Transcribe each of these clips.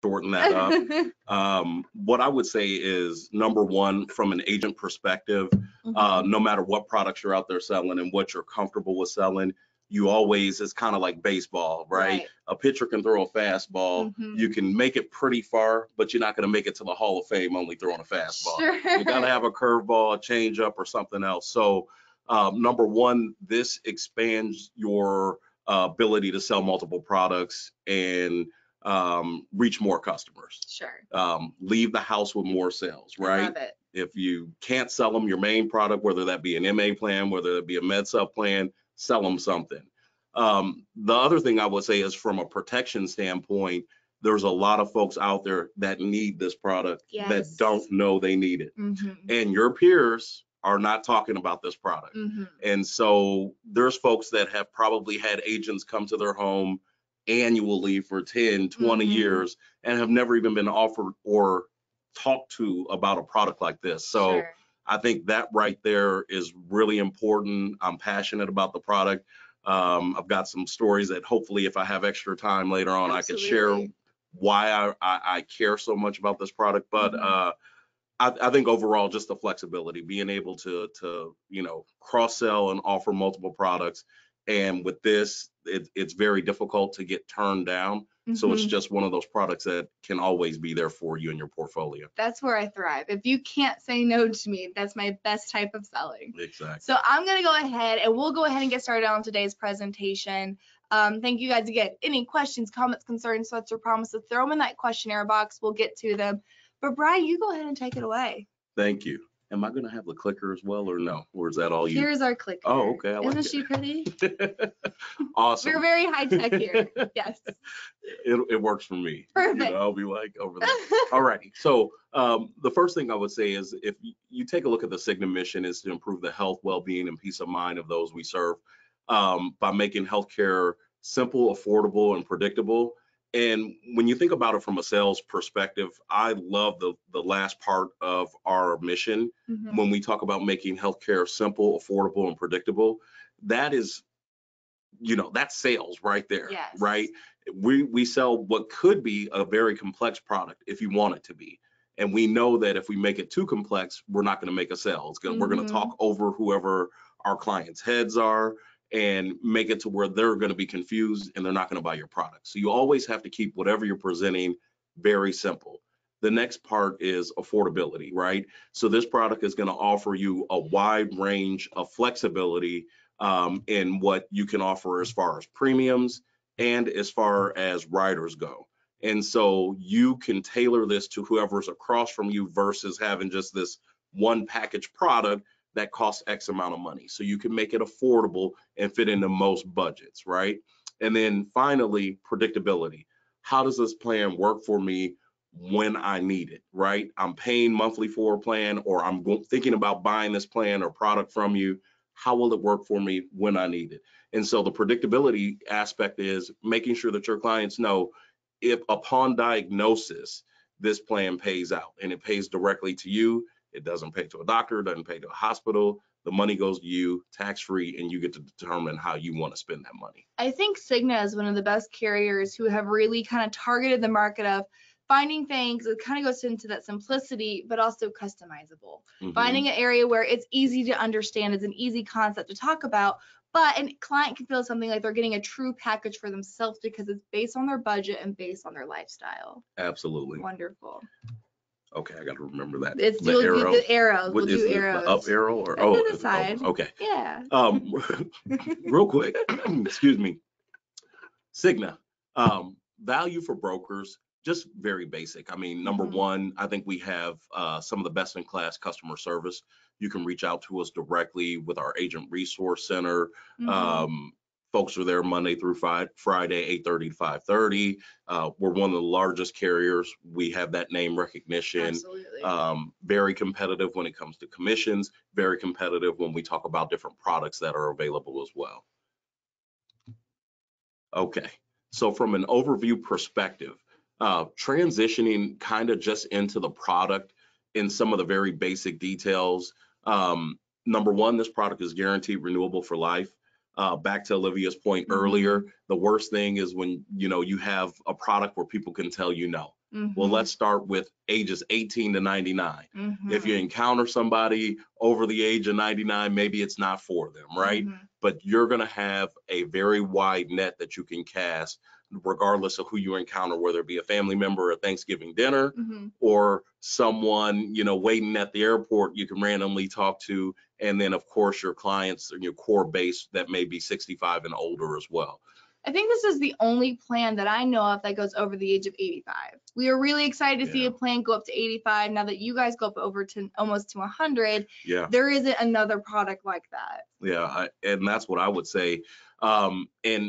shorten that up. What I would say is, number one, from an agent perspective, no matter what products you're out there selling and what you're comfortable with selling, you always, it's kind of like baseball, right? A pitcher can throw a fastball. You can make it pretty far, but you're not going to make it to the Hall of Fame only throwing a fastball. You got to have a curveball, a changeup, or something else. So number one, this expands your ability to sell multiple products and reach more customers. Leave the house with more sales, right? I love it. If you can't sell them your main product, whether that be an MA plan, whether that be a med sub plan, sell them something. The other thing I would say is, from a protection standpoint, there's a lot of folks out there that need this product that don't know they need it. And your peers are not talking about this product. And so there's folks that have probably had agents come to their home annually for 10, 20 years and have never even been offered or talked to about a product like this. So I think that right there is really important. I'm passionate about the product. I've got some stories that hopefully, if I have extra time later on, I could share why I care so much about this product. But I think overall, just the flexibility, being able to cross sell and offer multiple products. And with this, it's very difficult to get turned down. So it's just one of those products that can always be there for you in your portfolio. That's where I thrive. If you can't say no to me, that's my best type of selling. Exactly. So I'm going to go ahead and we'll go ahead and get started on today's presentation. Thank you guys again. Any questions, comments, concerns, threats, or promises, throw them in that questionnaire box. We'll get to them. But Brian, you go ahead and take it away. Thank you. Am I going to have the clicker as well, or no? Or is that all you? Here's our clicker. Oh, okay. Isn't she pretty? Awesome. We're very high tech here. Yes. It works for me. Perfect. I'll be like over there. All righty. So the first thing I would say is, if you take a look at the Cigna mission, is to improve the health, well-being, and peace of mind of those we serve by making healthcare simple, affordable, and predictable. And when you think about it from a sales perspective, I love the last part of our mission. When we talk about making healthcare simple, affordable, and predictable, that is, that's sales right there, right? We sell what could be a very complex product if you want it to be. And we know that if we make it too complex, we're not going to make a sale. We're going to talk over whoever our clients' heads are and make it to where they're going to be confused and they're not going to buy your product. So you always have to keep whatever you're presenting very simple. The next part is affordability, right? So this product is going to offer you a wide range of flexibility in what you can offer as far as premiums and as far as riders go. And so you can tailor this to whoever's across from you versus having just this one package product that costs X amount of money. So you can make it affordable and fit into most budgets, right? And then finally, predictability. How does this plan work for me when I need it, right? I'm paying monthly for a plan, or I'm thinking about buying this plan or product from you. How will it work for me when I need it? And so the predictability aspect is making sure that your clients know, if upon diagnosis, this plan pays out and it pays directly to you. It doesn't pay to a doctor, it doesn't pay to a hospital. The money goes to you tax-free, and you get to determine how you want to spend that money. I think Cigna is one of the best carriers who have really kind of targeted the market of finding things. It kind of goes into that simplicity, but also customizable. Finding an area where it's easy to understand, it's an easy concept to talk about, but a client can feel something like they're getting a true package for themselves because it's based on their budget and based on their lifestyle. Absolutely. Wonderful. Okay, I got to remember that. It's the arrows. We'll do arrows. The up arrow or to the side. Okay. Yeah. Real quick, excuse me. Cigna, value for brokers, just very basic. I mean, number one, I think we have some of the best in class customer service. You can reach out to us directly with our agent resource center. Folks are there Monday through Friday, 8:30 to 5:30. We're one of the largest carriers. We have that name recognition. Absolutely. Very competitive when it comes to commissions, very competitive when we talk about different products that are available as well. Okay, so from an overview perspective, transitioning kind of just into the product in some of the very basic details. Number one, this product is guaranteed renewable for life. Back to Olivia's point earlier, the worst thing is when, you have a product where people can tell you no. Well, let's start with ages 18 to 99. If you encounter somebody over the age of 99, maybe it's not for them, right? But you're going to have a very wide net that you can cast regardless of who you encounter, whether it be a family member at Thanksgiving dinner or someone, waiting at the airport you can randomly talk to. And then, of course, your clients and your core base that may be 65 and older as well. I think this is the only plan that I know of that goes over the age of 85. We are really excited to see a plan go up to 85. Now that you guys go up over to almost to 100, there isn't another product like that. Yeah, and that's what I would say. And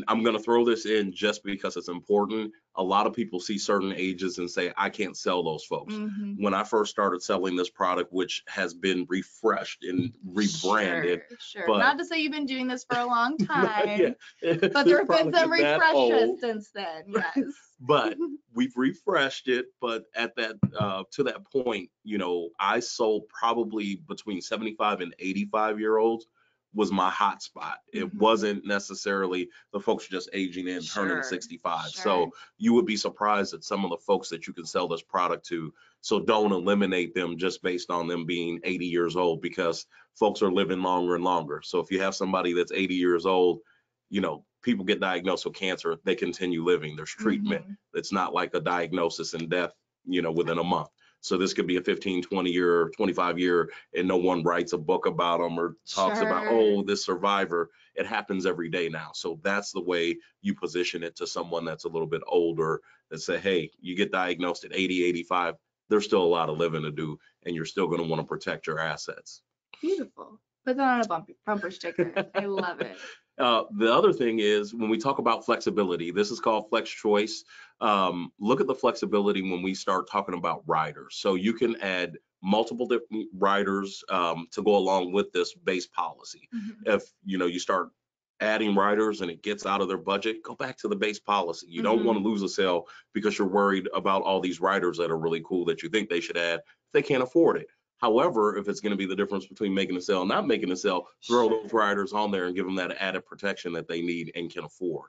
I'm going to throw this in just because it's important. A lot of people see certain ages and say, I can't sell those folks. When I first started selling this product, which has been refreshed and rebranded. Sure. But, not to say you've been doing this for a long time, but there have been some refreshes since then. Yes. But we've refreshed it. But at that, to that point, I sold probably between 75 and 85-year-olds. Was my hot spot. It wasn't necessarily the folks just aging in, turning 65. So you would be surprised at some of the folks that you can sell this product to. So don't eliminate them just based on them being 80 years old, because folks are living longer and longer. So if you have somebody that's 80 years old, people get diagnosed with cancer, they continue living. There's treatment. It's not like a diagnosis and death, within a month. So this could be a 15, 20 year, 25 year, and no one writes a book about them or talks about, oh, this survivor. It happens every day now. So that's the way you position it to someone that's a little bit older, that say, hey, you get diagnosed at 80, 85, there's still a lot of living to do, and you're still going to want to protect your assets. Beautiful. Put that on a bumper sticker. I love it. The other thing is, when we talk about flexibility, this is called Flex Choice. Look at the flexibility when we start talking about riders. So you can add multiple different riders to go along with this base policy. If you start adding riders and it gets out of their budget, go back to the base policy. You don't want to lose a sale because you're worried about all these riders that are really cool that you think they should add if they can't afford it. However, if it's going to be the difference between making a sale and not making a sale, throw those riders on there and give them that added protection that they need and can afford.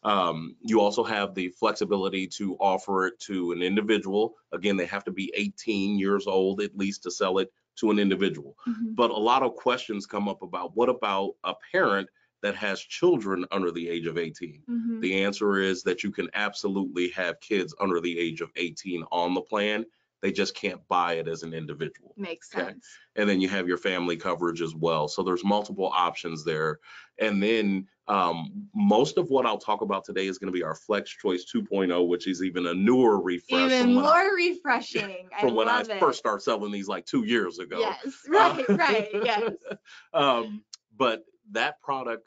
You also have the flexibility to offer it to an individual. Again, they have to be 18 years old at least to sell it to an individual. But a lot of questions come up about, what about a parent that has children under the age of 18? The answer is that you can absolutely have kids under the age of 18 on the plan. They just can't buy it as an individual. Makes sense. And then you have your family coverage as well. So there's multiple options there. And then most of what I'll talk about today is going to be our Flex Choice 2.0, which is even a newer refresh. Even more refreshing. From when I first started selling these like 2 years ago. Yes, right, yes. But that product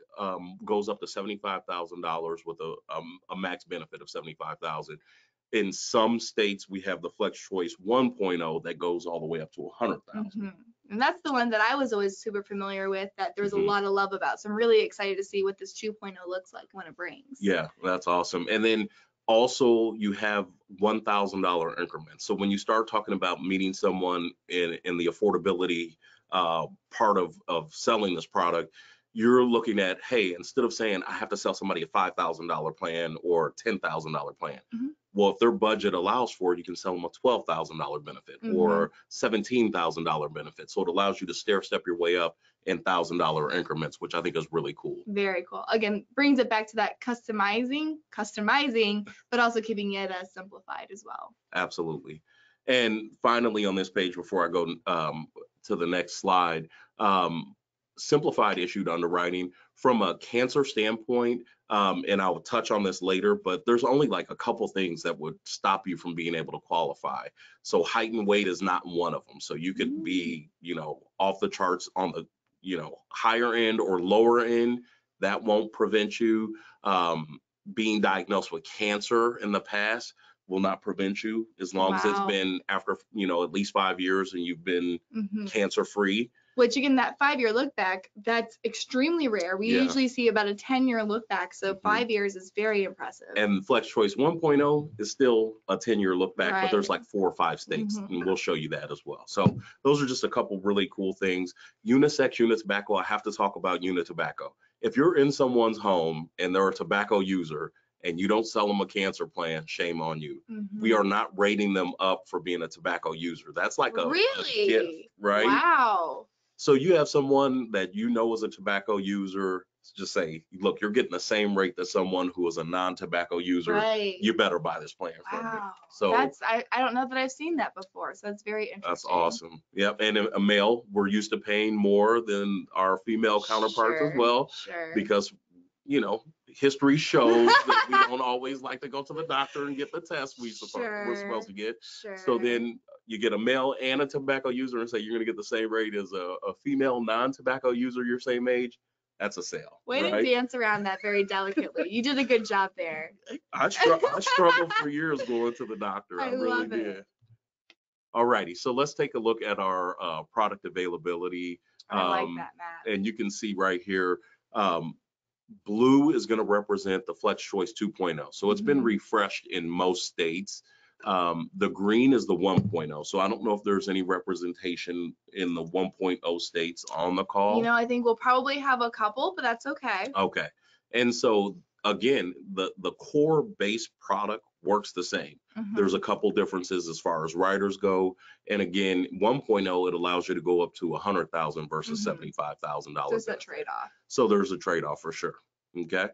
goes up to $75,000 with a max benefit of $75,000. In some states, we have the Flex Choice 1.0 that goes all the way up to $100,000. And that's the one that I was always super familiar with, that there's a lot of love about. So I'm really excited to see what this 2.0 looks like when it brings. Yeah, that's awesome. And then also you have $1,000 increments. So when you start talking about meeting someone in the affordability part of selling this product, you're looking at, hey, instead of saying I have to sell somebody a $5,000 plan or $10,000 plan, well, if their budget allows for it, you can sell them a $12,000 benefit or $17,000 benefit. So it allows you to stair step your way up in $1,000 increments, which I think is really cool. Very cool. Again, brings it back to that customizing, but also keeping it simplified as well. Absolutely. And finally, on this page, before I go to the next slide, simplified issued underwriting from a cancer standpoint, and I'll touch on this later, but there's only like a couple things that would stop you from being able to qualify. So height and weight is not one of them. So you could be, off the charts on the, higher end or lower end. That won't prevent you. Being diagnosed with cancer in the past will not prevent you, as long as it's been after, at least 5 years and you've been cancer free. Which, again, that 5-year look back, that's extremely rare. We usually see about a 10-year look back. So 5 years is very impressive. And Flex Choice 1.0 is still a 10-year look back, but there's like 4 or 5 states, and we'll show you that as well. So those are just a couple really cool things. Unisex unit tobacco, I have to talk about unit tobacco. if you're in someone's home and they're a tobacco user and you don't sell them a cancer plan, shame on you. We are not rating them up for being a tobacco user. That's like a gift, right? Wow. So you have someone that you know is a tobacco user, just say, look, you're getting the same rate that someone who is a non-tobacco user. Right. You better buy this plan from me. Wow. So I don't know that I've seen that before. So that's very interesting. that's awesome. Yep. And a male, we're used to paying more than our female counterparts as well. Sure. Because, you know, history shows that we don't always like to go to the doctor and get the test we're supposed to get. Sure. So then you get a male and a tobacco user and say you're going to get the same rate as a female non-tobacco user your same age. That's a sale. Way to dance around that very delicately. You did a good job there. I struggled for years going to the doctor. I really love did. it. All righty. So let's take a look at our product availability. I like that, Matt. And you can see right here, blue is going to represent the Flex Choice 2.0. So it's been refreshed in most states. The green is the 1.0. So I don't know if there's any representation in the 1.0 states on the call. You know, I think we'll probably have a couple, but that's okay. Okay. And so again, the core base product works the same. There's a couple differences as far as riders go. And again, 1.0, it allows you to go up to $100,000 versus $75,000. There's a trade-off. So there's a trade-off for sure. Okay.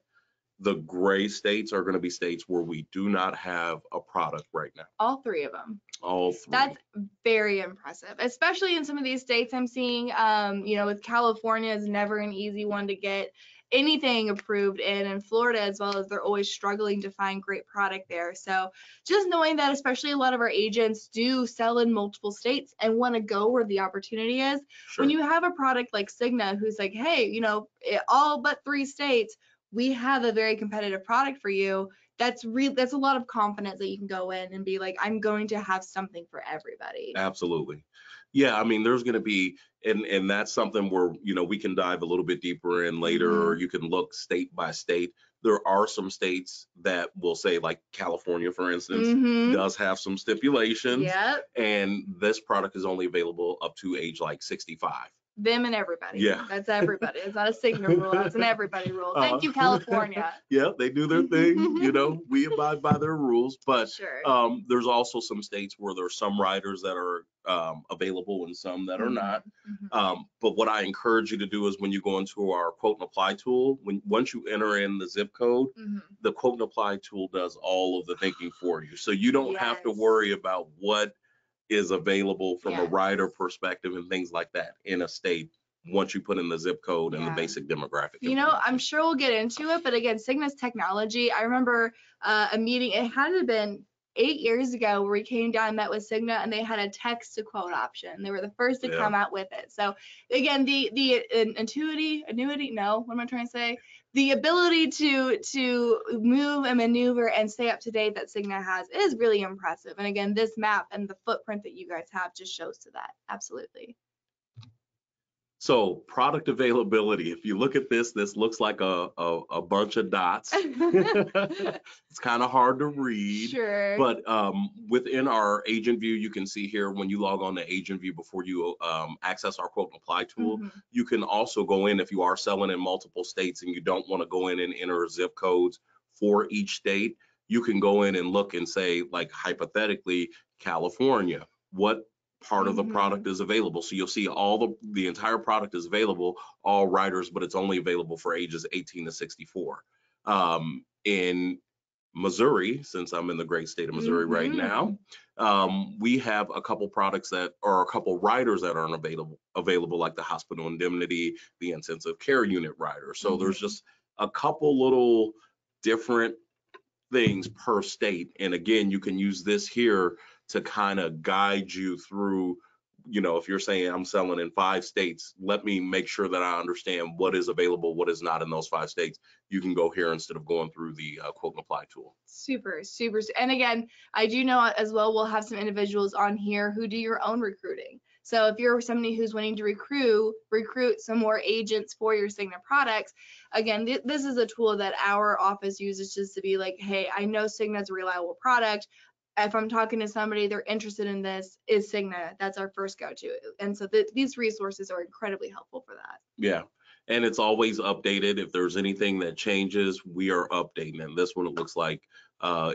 The gray states are going to be states where we do not have a product right now. All three of them. All three. That's very impressive, especially in some of these states I'm seeing, you know, with California is never an easy one to get anything approved in, and Florida as well, as they're always struggling to find great product there. So just knowing that, especially a lot of our agents do sell in multiple states and want to go where the opportunity is. Sure. When you have a product like Cigna who's like, hey, you know, all but 3 states, we have a very competitive product for you. That's a lot of confidence that you can go in and be like, I'm going to have something for everybody. Absolutely. Yeah, I mean, there's going to be, and that's something where, you know, we can dive a little bit deeper in later, or you can look state by state. There are some states that will say, like California, for instance, does have some stipulations. Yep. And this product is only available up to age like 65. Them and everybody. Yeah. That's everybody. It's not a Cigna rule. That's an everybody rule. Thank you, California. Yeah, they do their thing. You know, we abide by their rules. But sure. There's also some states where there's some riders that are available and some that are not. But what I encourage you to do is when you go into our quote and apply tool, once you enter in the zip code, the quote and apply tool does all of the thinking for you. So you don't have to worry about what is available from a rider perspective and things like that in a state once you put in the zip code and the basic demographic. You know, I'm sure we'll get into it, but again, Cigna's technology, I remember a meeting, it had to have been 8 years ago, where we came down and met with Cigna, and they had a text to quote option. They were the first to come out with it. So again, the annuity, no, what am I trying to say? The ability to move and maneuver and stay up to date that Cigna has is really impressive. And again, this map and the footprint that you guys have just shows to that. Absolutely. So product availability, if you look at this looks like a bunch of dots. It's kind of hard to read. Sure. But within our agent view, you can see here when you log on to agent view before you access our quote and apply tool, you can also go in if you are selling in multiple states and you don't want to go in and enter zip codes for each state. You can go in and look and say, like, hypothetically, California, what part of the product is available. So you'll see all the entire product is available, all riders, but it's only available for ages 18 to 64. In Missouri, since I'm in the great state of Missouri right now, we have a couple products that are a couple riders that aren't available, like the hospital indemnity, the intensive care unit rider. So there's just a couple little different things per state. And again, you can use this here to kind of guide you through, you know, if you're saying I'm selling in 5 states, let me make sure that I understand what is available, what is not in those 5 states. You can go here instead of going through the quote and apply tool. Super. And again, I do know as well, we'll have some individuals on here who do your own recruiting. So if you're somebody who's wanting to recruit some more agents for your Cigna products, again, this is a tool that our office uses just to be like, hey, I know Cigna's a reliable product. If I'm talking to somebody, they're interested in this, is Cigna. That's our first go-to. And so these resources are incredibly helpful for that. Yeah. And it's always updated. If there's anything that changes, we are updating. And this one, it looks like,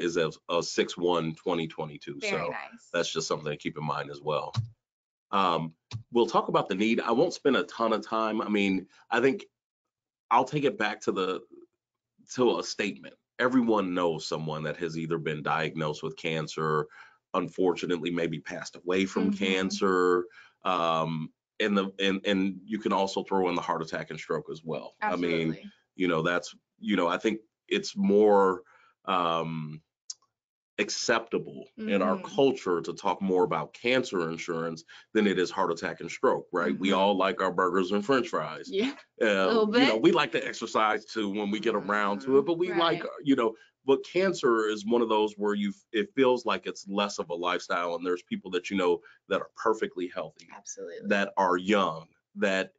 is a 6/1/2022. Very So nice. that's just something to keep in mind as well. We'll talk about the need. I won't spend a ton of time. I mean, I think I'll take it back to a statement. Everyone knows someone that has either been diagnosed with cancer, unfortunately, maybe passed away from cancer. And you can also throw in the heart attack and stroke as well. Absolutely. I mean, that's, I think it's more acceptable in our culture to talk more about cancer insurance than it is heart attack and stroke, right? We all like our burgers and French fries. Yeah. A little bit. We like to exercise too when we get around to it, but we like, but cancer is one of those where it feels like it's less of a lifestyle, and there's people that that are perfectly healthy, Absolutely. that are young, that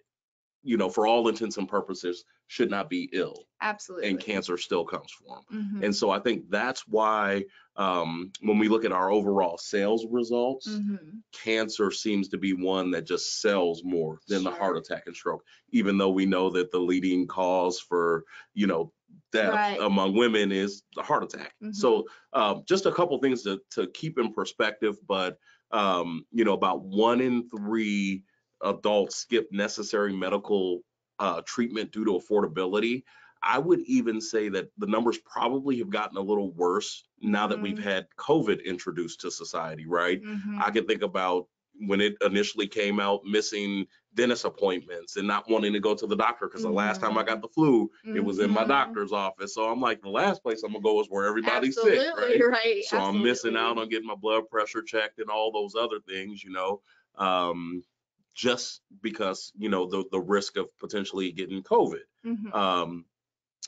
for all intents and purposes should not be ill. Absolutely. And cancer still comes for them. And so I think that's why when we look at our overall sales results, cancer seems to be one that just sells more than the heart attack and stroke, even though we know that the leading cause for, death among women is the heart attack. So just a couple things to keep in perspective, but about 1 in 3 adults skip necessary medical treatment due to affordability. I would even say that the numbers probably have gotten a little worse now that we've had COVID introduced to society, right? I can think about when it initially came out, missing dentist appointments and not wanting to go to the doctor because the last time I got the flu, it was in my doctor's office. So I'm like, the last place I'm gonna go is where everybody's sick, right? So I'm missing out on getting my blood pressure checked and all those other things, just because, the risk of potentially getting COVID.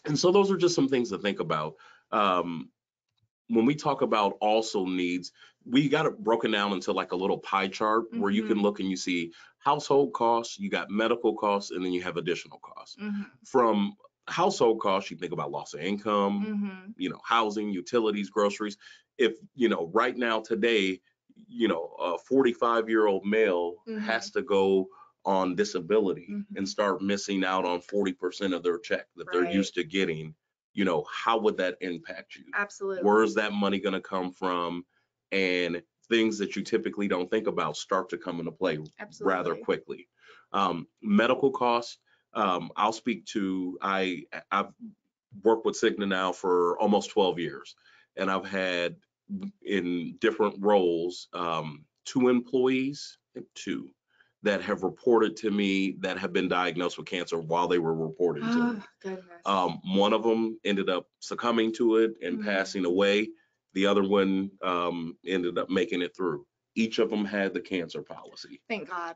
And so those are just some things to think about. When we talk about also needs, we got it broken down into like a little pie chart where you can look and you see household costs, you got medical costs, and then you have additional costs. From household costs, you think about loss of income, housing, utilities, groceries. If, right now today, a 45-year-old male has to go on disability and start missing out on 40% of their check that they're used to getting, how would that impact you? Absolutely. Where is that money going to come from? And things that you typically don't think about start to come into play rather quickly. Medical costs, I'll speak to, I've worked with Cigna now for almost 12 years, and I've had in different roles, 2 employees, I think 2, that have reported to me that have been diagnosed with cancer while they were reporting to me. Goodness. One of them ended up succumbing to it and passing away. The other one ended up making it through. Each of them had the cancer policy. Thank God.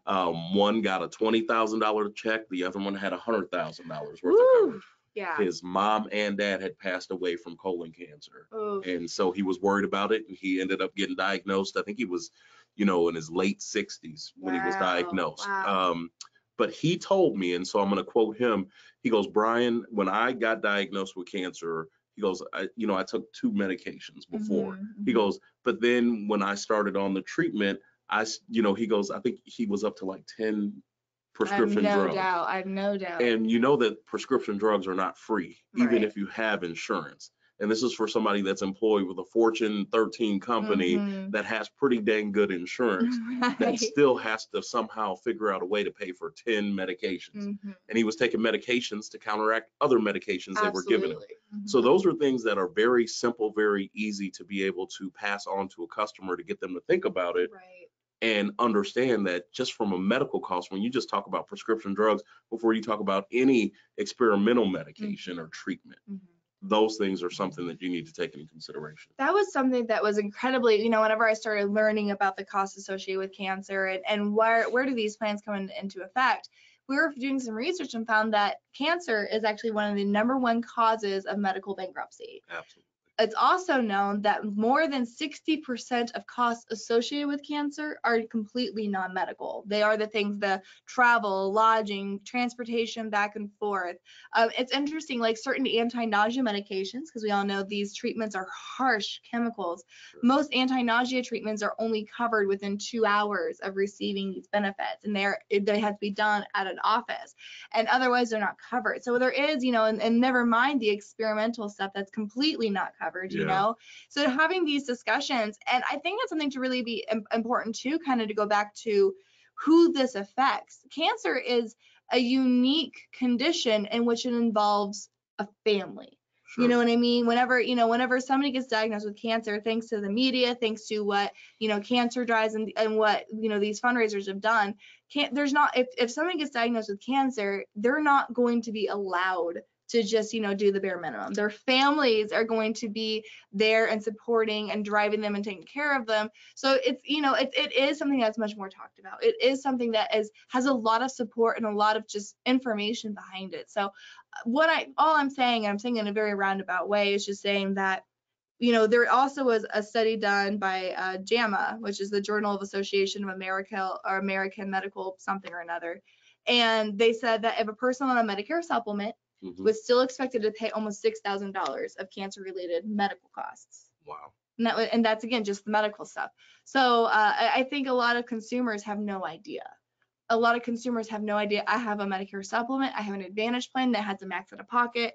One got a $20,000 check. The other one had $100,000 worth of coverage. Yeah. His mom and dad had passed away from colon cancer. And so he was worried about it, and he ended up getting diagnosed. I think he was, in his late 60s when he was diagnosed. But he told me, and so I'm going to quote him. He goes, "Brian, when I got diagnosed with cancer," he goes, I took 2 medications before. He goes, but then when I started on the treatment, he goes, I think he was up to like 10 prescription drugs. I have no doubt. And that prescription drugs are not free, even if you have insurance. And this is for somebody that's employed with a Fortune 13 company that has pretty dang good insurance that still has to somehow figure out a way to pay for 10 medications. And he was taking medications to counteract other medications that were given him. So those are things that are very simple, very easy to be able to pass on to a customer to get them to think about it. And understand that just from a medical cost, when you just talk about prescription drugs, before you talk about any experimental medication or treatment, those things are something that you need to take into consideration. That was something that was incredibly, whenever I started learning about the costs associated with cancer and where do these plans come into effect, we were doing some research and found that cancer is actually one of the #1 causes of medical bankruptcy. Absolutely. it's also known that more than 60% of costs associated with cancer are completely non-medical. They are the things, the travel, lodging, transportation back and forth. It's interesting, like certain anti-nausea medications, because we all know these treatments are harsh chemicals. Most anti-nausea treatments are only covered within 2 hours of receiving these benefits, and they have to be done at an office, and otherwise they're not covered. So there is, and never mind the experimental stuff that's completely not covered, So having these discussions, and I think that's something to really be important too, kind of to go back to who this affects. Cancer is a unique condition in which it involves a family. Sure. You know what I mean? Whenever somebody gets diagnosed with cancer, thanks to the media, thanks to what, cancer drives and what, these fundraisers have done, if someone gets diagnosed with cancer, they're not going to be allowed to just, do the bare minimum. Their families are going to be there and supporting and driving them and taking care of them. So it's, it is something that's much more talked about. It is something that has a lot of support and a lot of just information behind it. So all I'm saying, and I'm saying in a very roundabout way, is just saying that, there also was a study done by JAMA, which is the Journal of Association of America or American Medical something or another. And they said that if a person on a Medicare supplement was still expected to pay almost $6,000 of cancer-related medical costs. Wow. And that's, again, just the medical stuff. So I think a lot of consumers have no idea. A lot of consumers have no idea. I have a Medicare supplement. I have an Advantage plan that has a max out of pocket.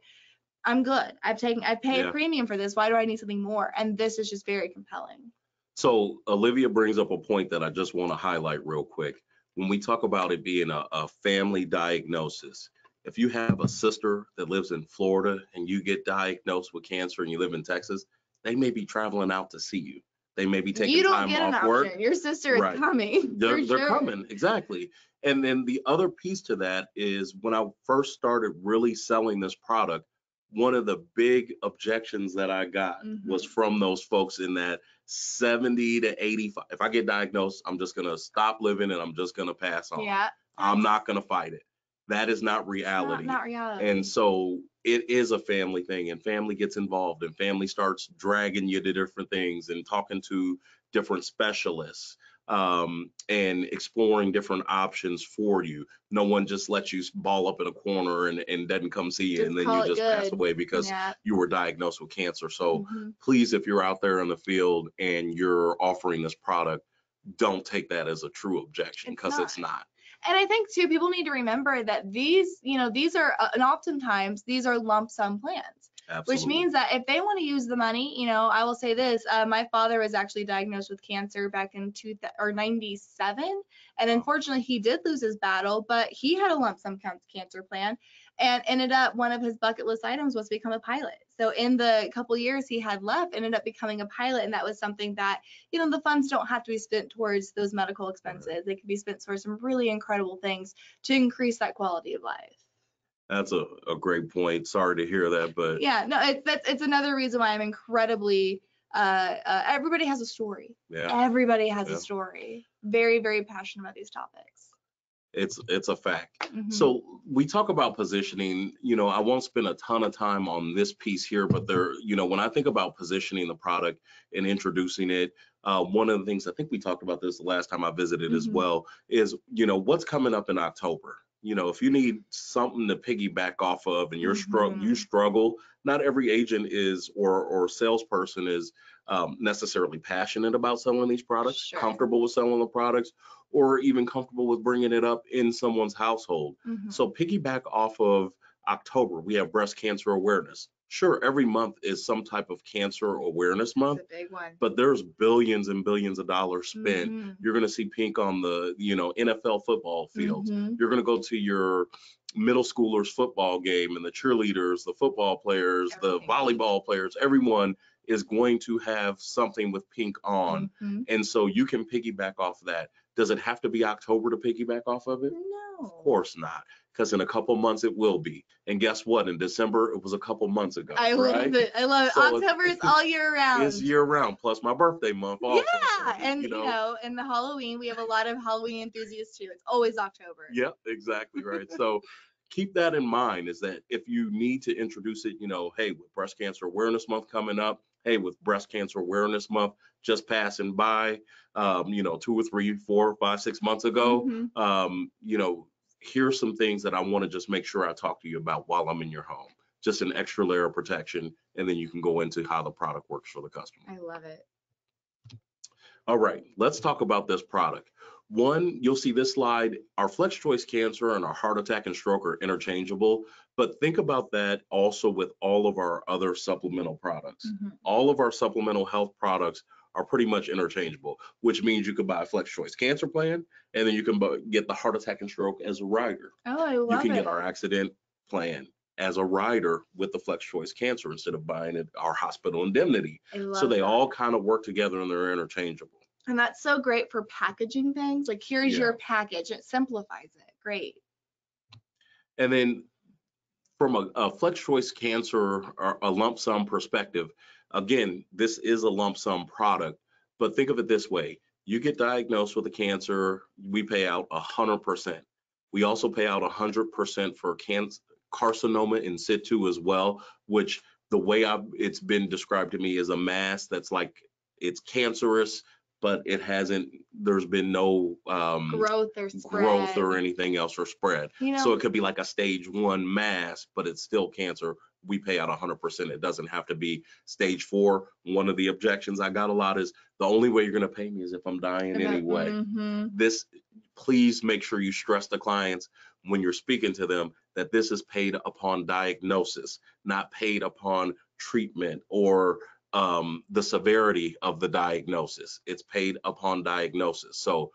I'm good. I pay a premium for this. Why do I need something more? And this is just very compelling. So Olivia brings up a point that I just want to highlight real quick. When we talk about it being a family diagnosis, if you have a sister that lives in Florida and you get diagnosed with cancer and you live in Texas, they may be traveling out to see you. They may be taking time off work. Your sister is coming. They're coming, exactly. And then the other piece to that is when I first started really selling this product, one of the big objections that I got was from those folks in that 70 to 85. If I get diagnosed, I'm just going to stop living and I'm just going to pass on. Yeah. I'm not going to fight it. That is not reality. Not reality. And so it is a family thing, and family gets involved, and family starts dragging you to different things and talking to different specialists and exploring different options for you. No one just lets you ball up in a corner and doesn't come see you, and then you just pass away because you were diagnosed with cancer. So please, if you're out there in the field and you're offering this product, don't take that as a true objection, because it's not. And I think too, people need to remember that these are, and oftentimes these are lump sum plans. Absolutely. Which means that if they want to use the money, I will say this, my father was actually diagnosed with cancer back in 97. And unfortunately he did lose his battle, but he had a lump sum cancer plan and ended up, one of his bucket list items was to become a pilot. So in the couple years he had left, ended up becoming a pilot. And that was something that, the funds don't have to be spent towards those medical expenses. They can be spent towards some really incredible things to increase that quality of life. That's a great point. Sorry to hear that, but yeah, no, it's another reason why I'm incredibly. Everybody has a story. Yeah. Everybody has a story. Very, very passionate about these topics. It's a fact. So we talk about positioning. I won't spend a ton of time on this piece here, but when I think about positioning the product and introducing it, one of the things, I think we talked about this the last time I visited as well, is what's coming up in October. If you need something to piggyback off of and you struggle, not every agent is or salesperson is necessarily passionate about selling these products, comfortable with selling the products, or even comfortable with bringing it up in someone's household. So piggyback off of October, we have breast cancer awareness. Sure, every month is some type of cancer awareness month. It's a big one. But there's billions and billions of dollars spent. You're going to see pink on the, NFL football fields. You're going to go to your middle schoolers football game, and the cheerleaders, the football players, the volleyball players, everyone is going to have something with pink on. And so you can piggyback off of that. Does it have to be October to piggyback off of it? No. Of course not. Because in a couple months it will be. And guess what? In December, it was a couple months ago. I love it. So October is all year round. It's year round, plus my birthday month also. Yeah, and and the Halloween, we have a lot of Halloween enthusiasts too. It's always October. Yep, exactly right. So keep that in mind, is that if you need to introduce it, hey, with Breast Cancer Awareness Month coming up, hey, with Breast Cancer Awareness Month just passing by, 2 or 3, 4, 5, 6 months ago, here's some things that I want to just make sure I talk to you about while I'm in your home. Just an extra layer of protection, and then you can go into how the product works for the customer. I love it. All right, let's talk about this product. One, you'll see this slide, our Flex Choice Cancer and our Heart Attack and Stroke are interchangeable, but think about that also with all of our other supplemental products. All of our supplemental health products are pretty much interchangeable, which means you could buy a Flex Choice Cancer plan, and then you can get the Heart Attack and Stroke as a rider. Oh, I love it. You can get our accident plan as a rider with the Flex Choice Cancer instead of buying it our hospital indemnity. So they all kind of work together and they're interchangeable. And that's so great for packaging things. Like, here's your package. It simplifies it. Great. And then from a Flex Choice Cancer or a lump sum perspective, again, this is a lump sum product, but think of it this way. You get diagnosed with a cancer, we pay out 100%. We also pay out 100% for carcinoma in situ as well, which the way it's been described to me is a mass that's like, it's cancerous, but there's been no growth or anything else or spread. So it could be like a stage 1 mass, but it's still cancer. We pay out 100%. It doesn't have to be stage 4. One of the objections I got a lot is the only way you're going to pay me is if I'm dying anyway. Please make sure you stress the clients when you're speaking to them that this is paid upon diagnosis, not paid upon treatment or the severity of the diagnosis. It's paid upon diagnosis. So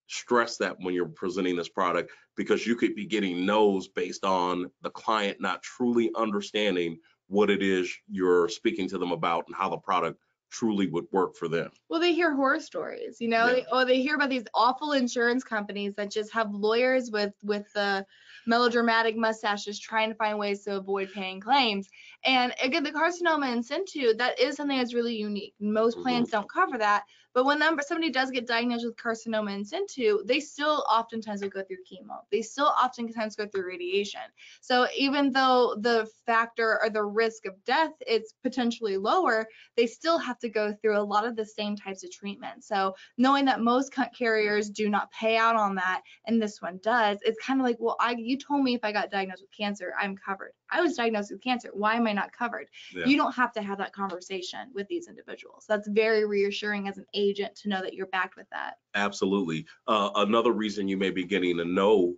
stress that when you're presenting this product, because you could be getting no's based on the client not truly understanding what it is you're speaking to them about and how the product truly would work for them. Well, they hear horror stories, they hear about these awful insurance companies that just have lawyers with the melodramatic mustaches trying to find ways to avoid paying claims. And again, the carcinoma in situ, that is something that's really unique. Most plans don't cover that. But when somebody does get diagnosed with carcinoma in situ, they still oftentimes will go through chemo. They still oftentimes go through radiation. So even though the factor or the risk of death is potentially lower, they still have to go through a lot of the same types of treatment. So knowing that most carriers do not pay out on that, and this one does, it's kind of like, well, you told me if I got diagnosed with cancer, I'm covered. I was diagnosed with cancer. Why am I not covered? You don't have to have that conversation with these individuals. That's very reassuring as an agent to know that you're backed with that. Absolutely. Another reason you may be getting a no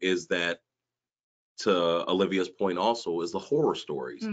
is that, to Olivia's point also, is the horror stories.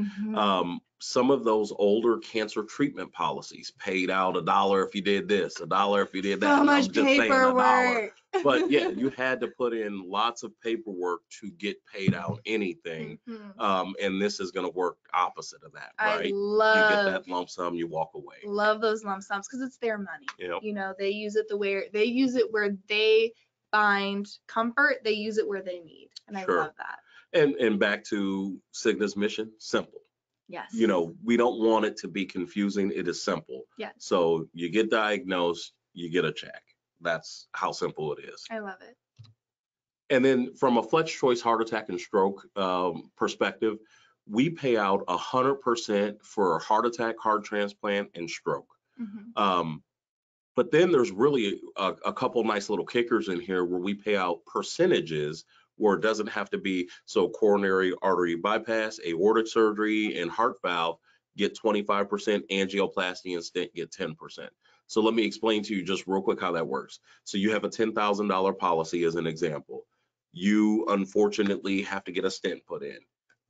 Some of those older cancer treatment policies paid out $1 if you did this, $1 if you did that. So much paperwork. But yeah, you had to put in lots of paperwork to get paid out anything. And this is going to work opposite of that, right? You get that lump sum, you walk away. Love those lump sums because it's their money. They use it where they find comfort. They use it where they need, and I love that. And back to Cigna's mission, simple. Yes. We don't want it to be confusing. It is simple. Yeah. So you get diagnosed, you get a check. That's how simple it is. I love it. And then from a Flex Choice Heart Attack and Stroke perspective, we pay out 100% for heart attack, heart transplant, and stroke. But then there's really a couple nice little kickers in here where we pay out percentages where it doesn't have to be. So coronary artery bypass, aortic surgery, and heart valve get 25%, angioplasty and stent get 10%. So let me explain to you just real quick how that works. So you have a $10,000 policy as an example. You unfortunately have to get a stent put in.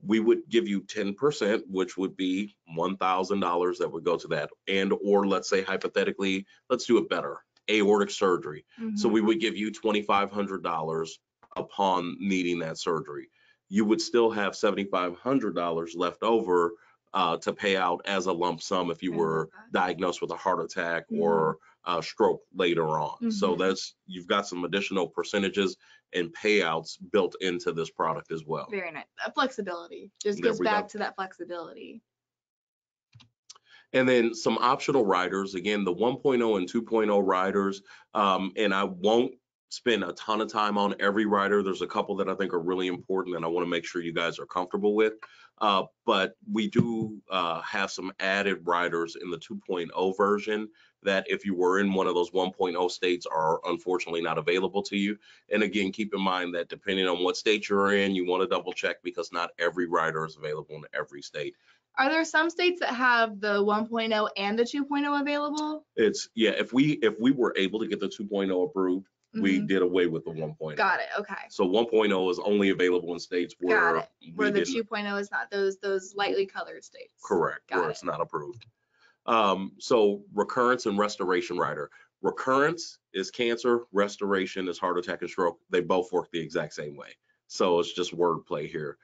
We would give you 10%, which would be $1,000 that would go to that. And or let's say hypothetically, let's do it better, aortic surgery. So we would give you $2,500 upon needing that surgery. You would still have $7,500 left over to pay out as a lump sum if you were diagnosed with a heart attack or a stroke later on. So you've got some additional percentages and payouts built into this product as well. Very nice. Flexibility just goes back to that flexibility. And then some optional riders, again, the 1.0 and 2.0 riders, and I won't spend a ton of time on every rider. There's a couple that I think are really important and I want to make sure you guys are comfortable with. But we do have some added riders in the 2.0 version that if you were in one of those 1.0 states are unfortunately not available to you. And again, keep in mind that depending on what state you're in, you want to double check because not every rider is available in every state. Are there some states that have the 1.0 and the 2.0 available? Yeah, if we were able to get the 2.0 approved, we did away with the 1.0. Got it. Okay. So 1.0 is only available in states where where the 2.0 is not, those lightly colored states. Correct. Where it's not approved. So recurrence and restoration rider. Recurrence is cancer, restoration is heart attack and stroke. They both work the exact same way. So it's just wordplay here.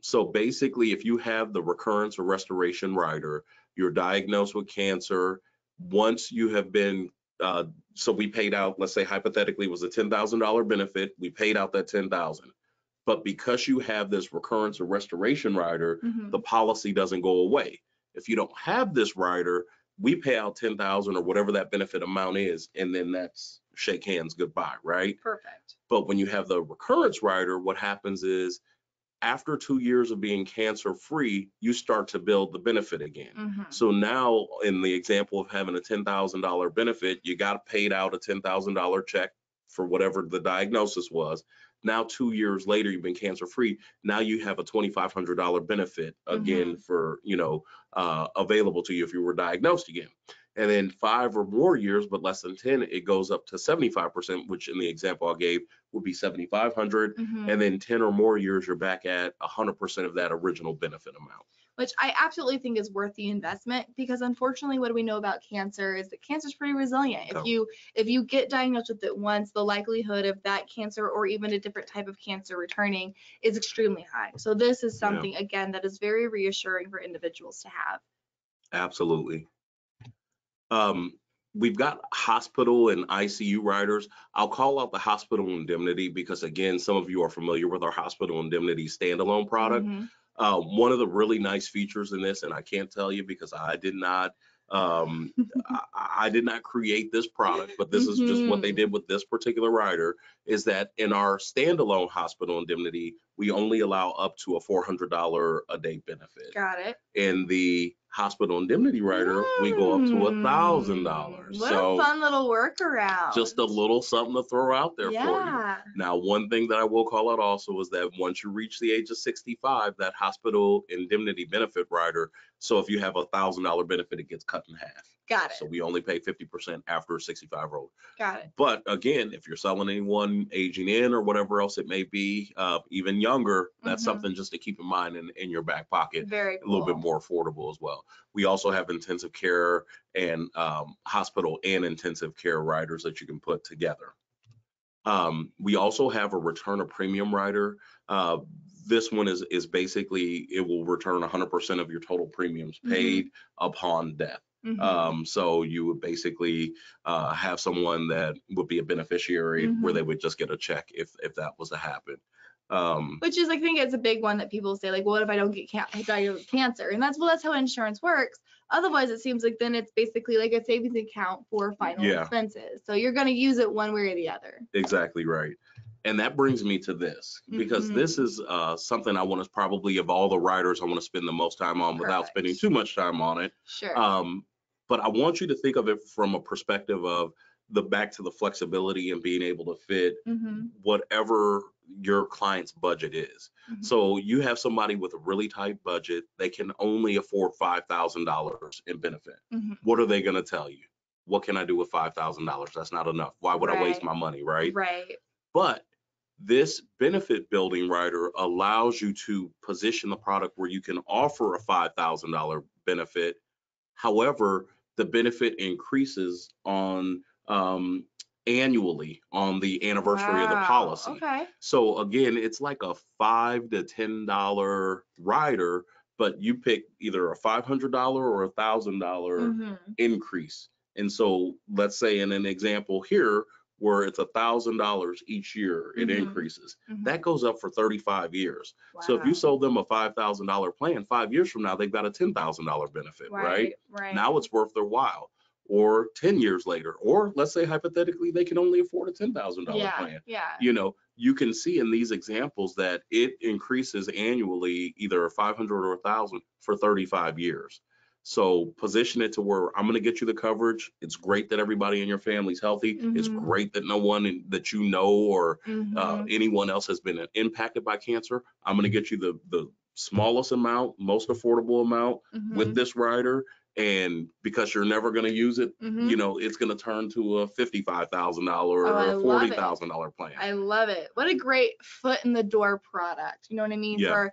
So basically, if you have the recurrence or restoration rider, you're diagnosed with cancer. Once you have been, so we paid out, let's say hypothetically it was a $10,000 benefit. We paid out that $10,000. But because you have this recurrence or restoration rider, the policy doesn't go away. If you don't have this rider, we pay out $10,000 or whatever that benefit amount is, and then that's shake hands, goodbye, right? Perfect. But when you have the recurrence rider, what happens is after 2 years of being cancer free, you start to build the benefit again. So now in the example of having a $10,000 benefit, you got paid out a $10,000 check for whatever the diagnosis was. Now 2 years later, you've been cancer free. Now you have a $2,500 benefit again for, available to you if you were diagnosed again. And then 5 or more years, but less than 10, it goes up to 75%, which in the example I gave would be $7,500. And then 10 or more years, you're back at 100% of that original benefit amount. Which I absolutely think is worth the investment, because unfortunately what do we know about cancer is that cancer is pretty resilient. If you get diagnosed with it once, the likelihood of that cancer or even a different type of cancer returning is extremely high. So this is something, again, that is very reassuring for individuals to have. Absolutely. We've got hospital and ICU riders. I'll call out the hospital indemnity because, again, some of you are familiar with our hospital indemnity standalone product. One of the really nice features in this, and I can't tell you because I did not I did not create this product, but this is just what they did with this particular rider, is that in our standalone hospital indemnity, we only allow up to a $400 a day benefit. Got it. In the hospital indemnity rider, we go up to $1,000. What a fun little workaround. Just a little something to throw out there for you. Now, one thing that I will call out also is that once you reach the age of 65, that hospital indemnity benefit rider, so if you have a $1,000 benefit, it gets cut in half. Got it. So we only pay 50% after 65 old. Got it. But again, if you're selling anyone aging in or whatever else it may be, even younger, that's something just to keep in mind in your back pocket. Very cool. A little bit more affordable as well. We also have intensive care and hospital and intensive care riders that you can put together. We also have a return of premium rider. This one is basically, it will return 100% of your total premiums paid upon death. So you would basically have someone that would be a beneficiary where they would just get a check if that was to happen. Which is, I think it's a big one that people say, like, well, what if I don't get diagnosed with cancer? And that's how insurance works. Otherwise, it seems like then it's basically like a savings account for final expenses. So you're going to use it one way or the other. Exactly right. And that brings me to this, because this is something I want to probably, of all the riders, I want to spend the most time on without spending too much time on it. Sure. But I want you to think of it from a perspective of back to the flexibility and being able to fit whatever your client's budget is. So you have somebody with a really tight budget, they can only afford $5,000 in benefit. What are they going to tell you? What can I do with $5,000? That's not enough. Why would I waste my money, right? Right. But this benefit building rider allows you to position the product where you can offer a $5,000 benefit. However, the benefit increases on annually on the anniversary of the policy. Okay. So again, it's like a $5 to $10 rider, but you pick either a $500 or a $1,000 increase. And so let's say in an example here where it's $1,000 each year, it increases. That goes up for 35 years. So if you sold them a $5,000 plan, 5 years from now, they've got a $10,000 benefit, right? Right. Now it's worth their while. or 10 years later, or let's say hypothetically they can only afford a $10,000 plan. Yeah. You know, you can see in these examples that it increases annually either 500 or 1,000 for 35 years. So position it to where I'm going to get you the coverage. It's great that everybody in your family's healthy. It's great that no one that you know or anyone else has been impacted by cancer. I'm going to get you the smallest amount, most affordable amount with this rider. And because you're never going to use it, you know, it's going to turn to a $55,000 or a $40,000 plan. I love it. What a great foot in the door product. You know what I mean? Yeah.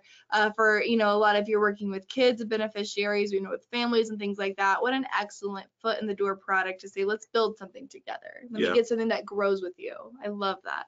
For, you know, a lot of you're working with kids and beneficiaries, you know, with families and things like that. What an excellent foot in the door product to say, let's build something together. Let me get something that grows with you. I love that.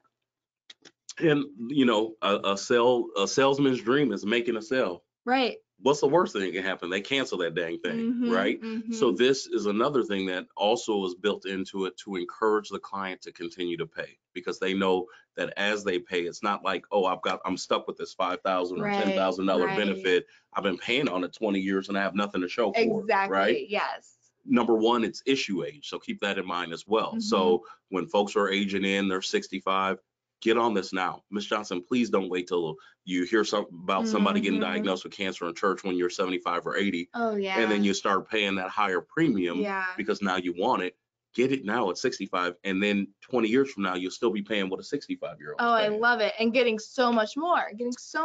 And, you know, a salesman's dream is making a sale. Right. What's the worst thing that can happen? They cancel that dang thing, right? So this is another thing that also is built into it to encourage the client to continue to pay, because they know that as they pay, it's not like, oh, I'm stuck with this $5,000 or $10,000 benefit. I've been paying on it 20 years and I have nothing to show for it, right? Yes. Number one, it's issue age, so keep that in mind as well. So when folks are aging in, they're 65. Get on this now. Ms. Johnson, please don't wait till you hear about somebody getting diagnosed with cancer in church when you're 75 or 80. Oh, yeah. And then you start paying that higher premium because now you want it. Get it now at 65. And then 20 years from now, you'll still be paying what a 65-year-old Oh, I love it. And getting so much more.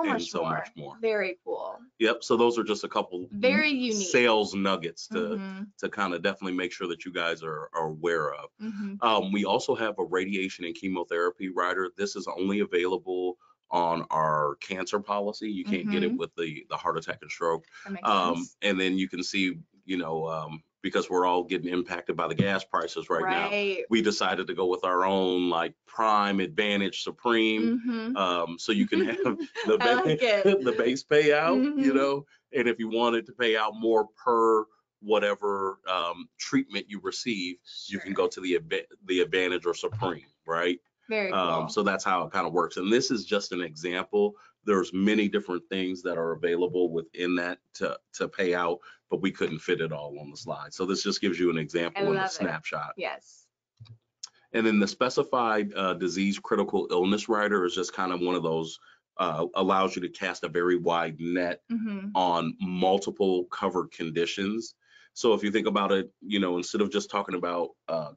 Much more. Very cool. Yep. So those are just a couple very unique sales nuggets to kind of definitely make sure that you guys are aware of. We also have a radiation and chemotherapy rider. This is only available on our cancer policy. You can't get it with the heart attack and stroke. That makes sense. And then you can see, you know, because we're all getting impacted by the gas prices right now, we decided to go with our own like Prime, Advantage, Supreme. So you can have the base payout, you know, and if you wanted to pay out more per whatever treatment you receive, you can go to the Advantage or Supreme, right? Very cool. So that's how it kind of works. And this is just an example. There's many different things that are available within that to pay out, but we couldn't fit it all on the slide. So this just gives you an example in a snapshot. Yes. And then the specified disease critical illness rider is just kind of one of those, allows you to cast a very wide net on multiple covered conditions. So if you think about it, you know, instead of just talking about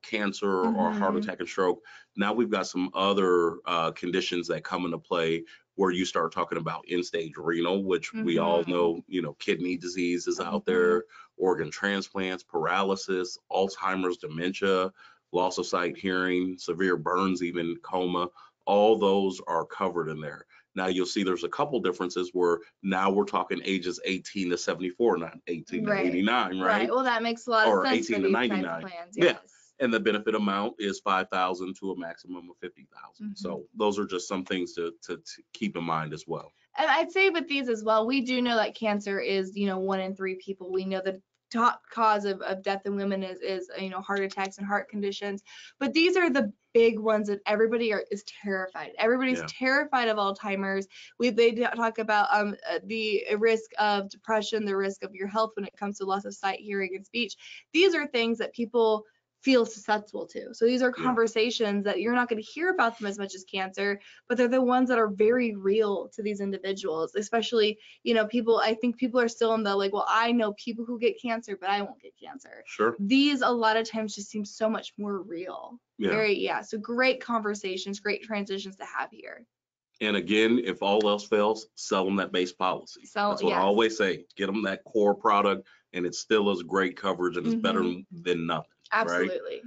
cancer or heart attack and stroke, now we've got some other conditions that come into play where you start talking about end-stage renal, which we all know, you know, kidney disease is out there, organ transplants, paralysis, Alzheimer's, dementia, loss of sight, hearing, severe burns, even coma. All those are covered in there. Now you'll see there's a couple differences where now we're talking ages 18 to 74, not 18 to 89, right? Well, that makes a lot of sense 18 for to these 99. kinds of plans. Yeah. And the benefit amount is 5,000 to a maximum of 50,000. So those are just some things to keep in mind as well. And I'd say with these as well, we do know that cancer is, you know, 1 in 3 people. We know the top cause of death in women is, you know, heart attacks and heart conditions. But these are the big ones that everybody is terrified. Everybody's terrified of Alzheimer's. They talk about the risk of depression, the risk of your health when it comes to loss of sight, hearing, and speech. These are things that people feel susceptible to. So these are conversations that you're not going to hear about them as much as cancer, but they're the ones that are very real to these individuals, especially, you know, I think people are still in the like, well, I know people who get cancer, but I won't get cancer. Sure. These a lot of times just seem so much more real. So great conversations, great transitions to have here. And again, if all else fails, sell them that base policy. That's what I always say. Get them that core product, and it still is great coverage, and it's better than nothing. Absolutely. Right?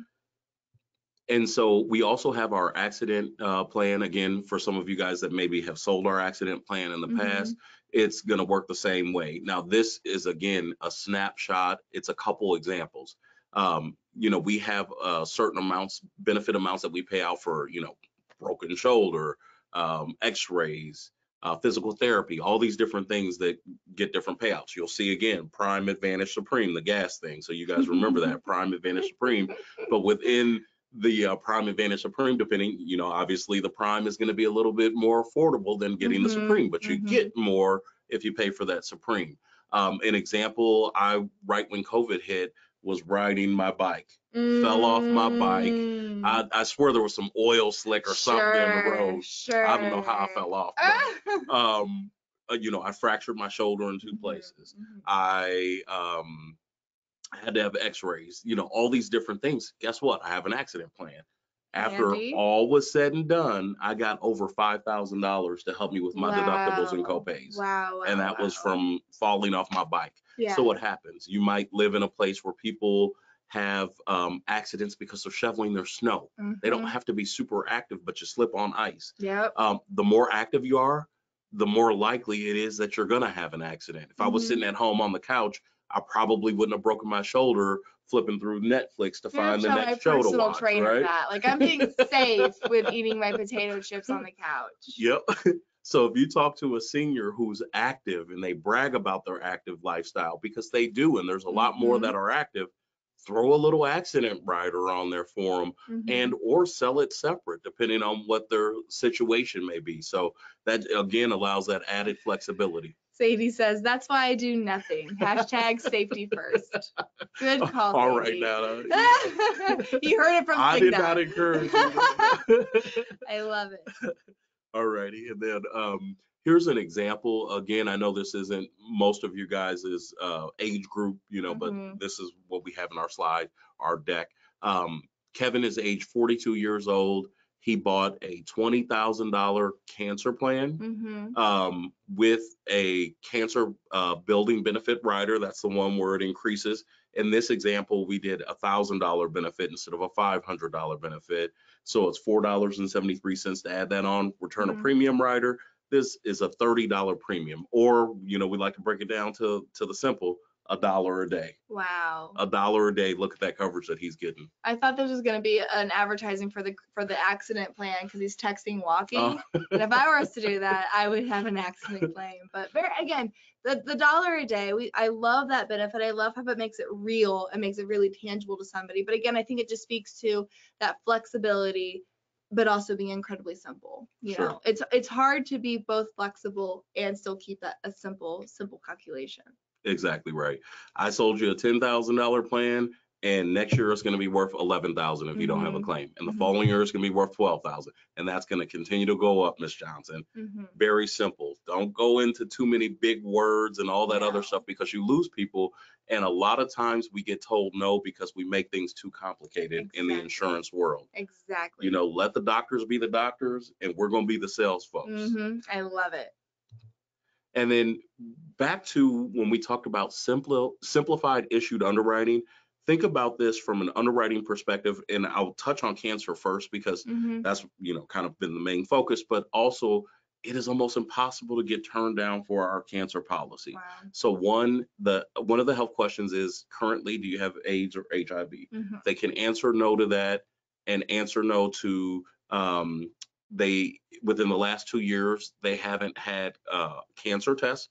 And so we also have our accident plan. Again, for some of you guys that maybe have sold our accident plan in the past, it's going to work the same way. Now, this is, again, a snapshot. It's a couple examples. You know, we have certain amounts, benefit amounts that we pay out for, you know, broken shoulder, x-rays, physical therapy, all these different things that get different payouts. You'll see again, Prime, Advantage, Supreme, the gas thing. So you guys remember that, Prime, Advantage, Supreme. But within the Prime, Advantage, Supreme, depending, you know, obviously the Prime is going to be a little bit more affordable than getting the Supreme, but you get more if you pay for that Supreme. An example, right when COVID hit, was riding my bike, fell off my bike. I swear there was some oil slick or something in the road. Sure. I don't know how I fell off, but I fractured my shoulder in 2 places. I had to have x-rays, all these different things. Guess what? I have an accident plan. After Handy. all was said and done, I got over $5,000 to help me with my deductibles and copays. Wow. And that was from falling off my bike. Yeah. So what happens? You might live in a place where people have accidents because they're shoveling their snow. They don't have to be super active, but you slip on ice. Yep. The more active you are, the more likely it is that you're going to have an accident. If I was sitting at home on the couch, I probably wouldn't have broken my shoulder flipping through Netflix to find the next show to watch, right? That. Like, I'm being safe with eating my potato chips on the couch. Yep. So if you talk to a senior who's active and they brag about their active lifestyle, because they do, and there's a lot more that are active, throw a little accident rider on there for them and or sell it separate depending on what their situation may be. So that again allows that added flexibility. Sadie says, that's why I do nothing. Hashtag safety first. Good call, All Sadie. Right, now. You heard it from Cigna. I did not encourage you. I love it. All righty. And then here's an example. Again, I know this isn't most of you guys' age group, but this is what we have in our slide, our deck. Kevin is age 42 years old. He bought a $20,000 cancer plan with a cancer building benefit rider. That's the one where it increases. In this example, we did a $1,000 benefit instead of a $500 benefit. So it's $4.73 to add that on. Return a premium rider. This is a $30 premium. Or, we like to break it down to the simple, $1 a day. Wow. $1 a day. Look at that coverage that he's getting. I thought this was going to be an advertising for the accident plan because he's texting walking. And if I were us to do that, I would have an accident claim. But again, the $1 a day, I love that benefit. I love how it makes it real and makes it really tangible to somebody. But again, I think it just speaks to that flexibility, but also being incredibly simple. You know, it's hard to be both flexible and still keep that a simple calculation. Exactly right. I sold you a $10,000 plan, and next year it's going to be worth $11,000 if you don't have a claim, and the following year it's going to be worth $12,000, and that's going to continue to go up, Miss Johnson. Very simple. Don't go into too many big words and all that other stuff because you lose people, and a lot of times we get told no because we make things too complicated in the insurance world. Exactly. Let the doctors be the doctors, and we're going to be the sales folks. I love it. And then back to when we talked about simplified issued underwriting, think about this from an underwriting perspective, and I'll touch on cancer first because that's, kind of been the main focus, but also it is almost impossible to get turned down for our cancer policy. Wow. So one of the health questions is currently, do you have AIDS or HIV? They can answer no to that and answer no to within the last 2 years, they haven't had cancer tests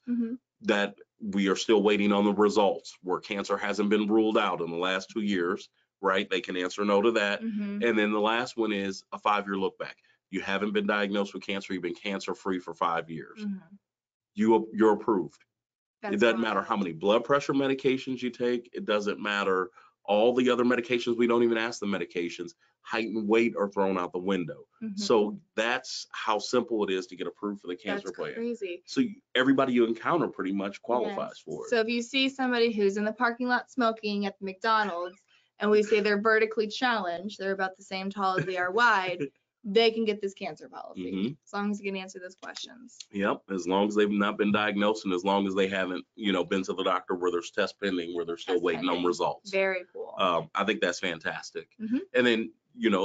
that we are still waiting on the results where cancer hasn't been ruled out in the last 2 years, right? They can answer no to that. And then the last one is a 5-year look back. You haven't been diagnosed with cancer. You've been cancer free for 5 years. You're approved. It doesn't matter how many blood pressure medications you take. It doesn't matter all the other medications. We don't even ask the medications. Height and weight are thrown out the window. So that's how simple it is to get approved for the cancer plan. That's crazy. So everybody you encounter pretty much qualifies for it. So if you see somebody who's in the parking lot smoking at the McDonald's and we say they're vertically challenged, they're about the same tall as they are wide, they can get this cancer policy as long as you can answer those questions. Yep, as long as they've not been diagnosed and as long as they haven't, been to the doctor where there's test pending, where they're still waiting on results. Very cool. I think that's fantastic. And then,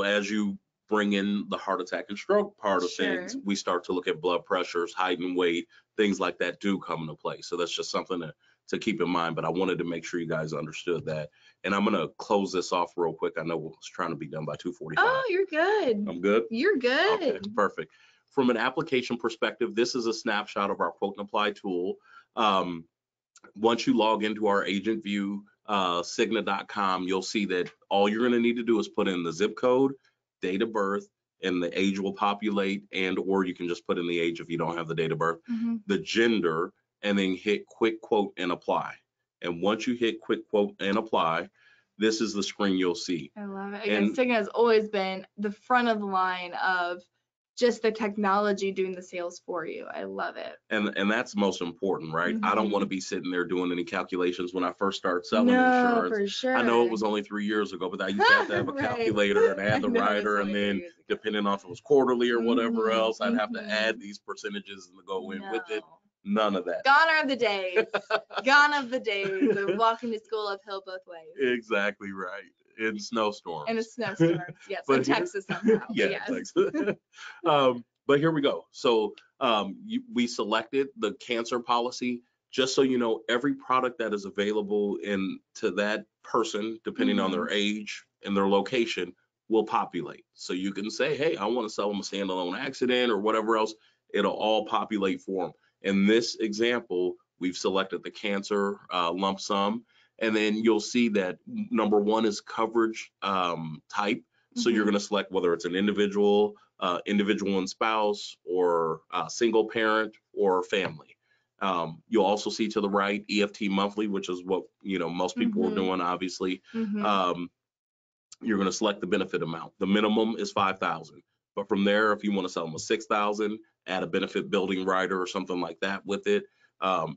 as you bring in the heart attack and stroke part of things, we start to look at blood pressures, height and weight, things like that do come into play. So that's just something to keep in mind, but I wanted to make sure you guys understood that. And I'm going to close this off real quick. I know we're trying to be done by 2:45. Oh, you're good. I'm good? You're good. Okay, perfect. From an application perspective, this is a snapshot of our quote and apply tool. Once you log into our agent view, Cigna.com, you'll see that all you're going to need to do is put in the zip code, date of birth, and the age will populate, and or you can just put in the age if you don't have the date of birth, the gender, and then hit quick quote and apply. And once you hit quick quote and apply, this is the screen you'll see. I love it. Again, Cigna has always been the front of the line of just the technology doing the sales for you. I love it. And that's most important, right? I don't want to be sitting there doing any calculations when I first start selling No, insurance. for sure. I know it was only 3 years ago, but I used to have to have a Right. calculator and add the I know, it's rider, only and 3 then years ago. depending on if it was quarterly or whatever else, I'd have to Mhm. add these percentages and go in with it. No. None of that. Gone are the days. Gone of the days of walking to school uphill both ways. Exactly right. In snowstorms. In a snowstorm. Yes. But in here- Texas somehow. but Yeah, yes. Texas. But here we go. So we selected the cancer policy. Just so you know, every product that is available to that person, depending on their age and their location, will populate. So you can say, hey, I want to sell them a standalone accident or whatever else. It'll all populate for them. In this example, we've selected the cancer lump sum. And then you'll see that number one is coverage type. So you're going to select whether it's an individual and spouse, or single parent, or family. You'll also see to the right EFT monthly, which is what most people are doing, obviously. You're going to select the benefit amount. The minimum is $5,000, but from there, if you want to sell them a $6,000, add a benefit building rider or something like that with it,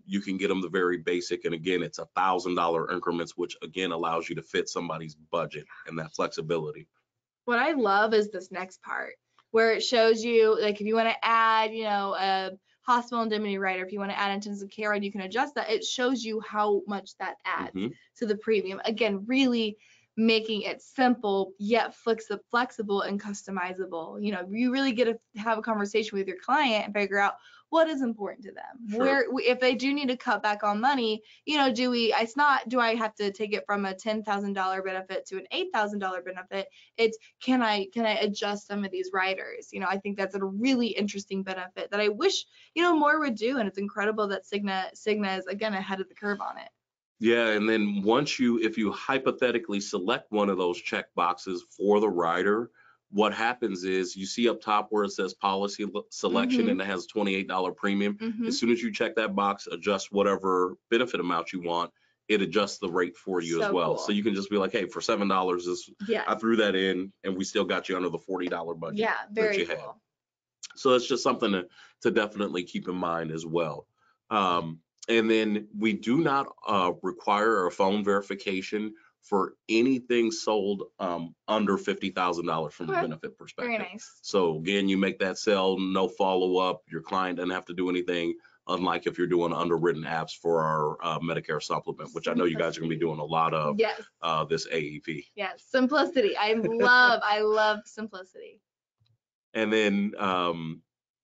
you can get them the very basic. And again, it's $1,000 increments, which again allows you to fit somebody's budget and that flexibility. What I love is this next part where it shows you, like, if you want to add, a hospital indemnity rider, if you want to add intensive care and you can adjust that, it shows you how much that adds to the premium. Again, really making it simple yet flexible and customizable. You really get to have a conversation with your client and figure out what is important to them. Where, if they do need to cut back on money, do I have to take it from a $10,000 benefit to an $8,000 benefit? It's can I adjust some of these riders? I think that's a really interesting benefit that I wish more would do, and it's incredible that Cigna is again ahead of the curve on it. Yeah, and then if you hypothetically select one of those check boxes for the rider, what happens is you see up top where it says policy selection and it has $28 premium. As soon as you check that box, adjust whatever benefit amount you want, it adjusts the rate for you as well. Cool. So you can just be like, hey, for $7, I threw that in and we still got you under the $40 budget. Yeah, very that you cool. had. So it's just something to definitely keep in mind as well. And then we do not require a phone verification for anything sold under $50,000 from a benefit perspective. Very nice. So again, you make that sale, no follow-up. Your client doesn't have to do anything, unlike if you're doing underwritten apps for our Medicare supplement, which I know you guys are going to be doing a lot of this AEP. Yes, simplicity. I love simplicity. And then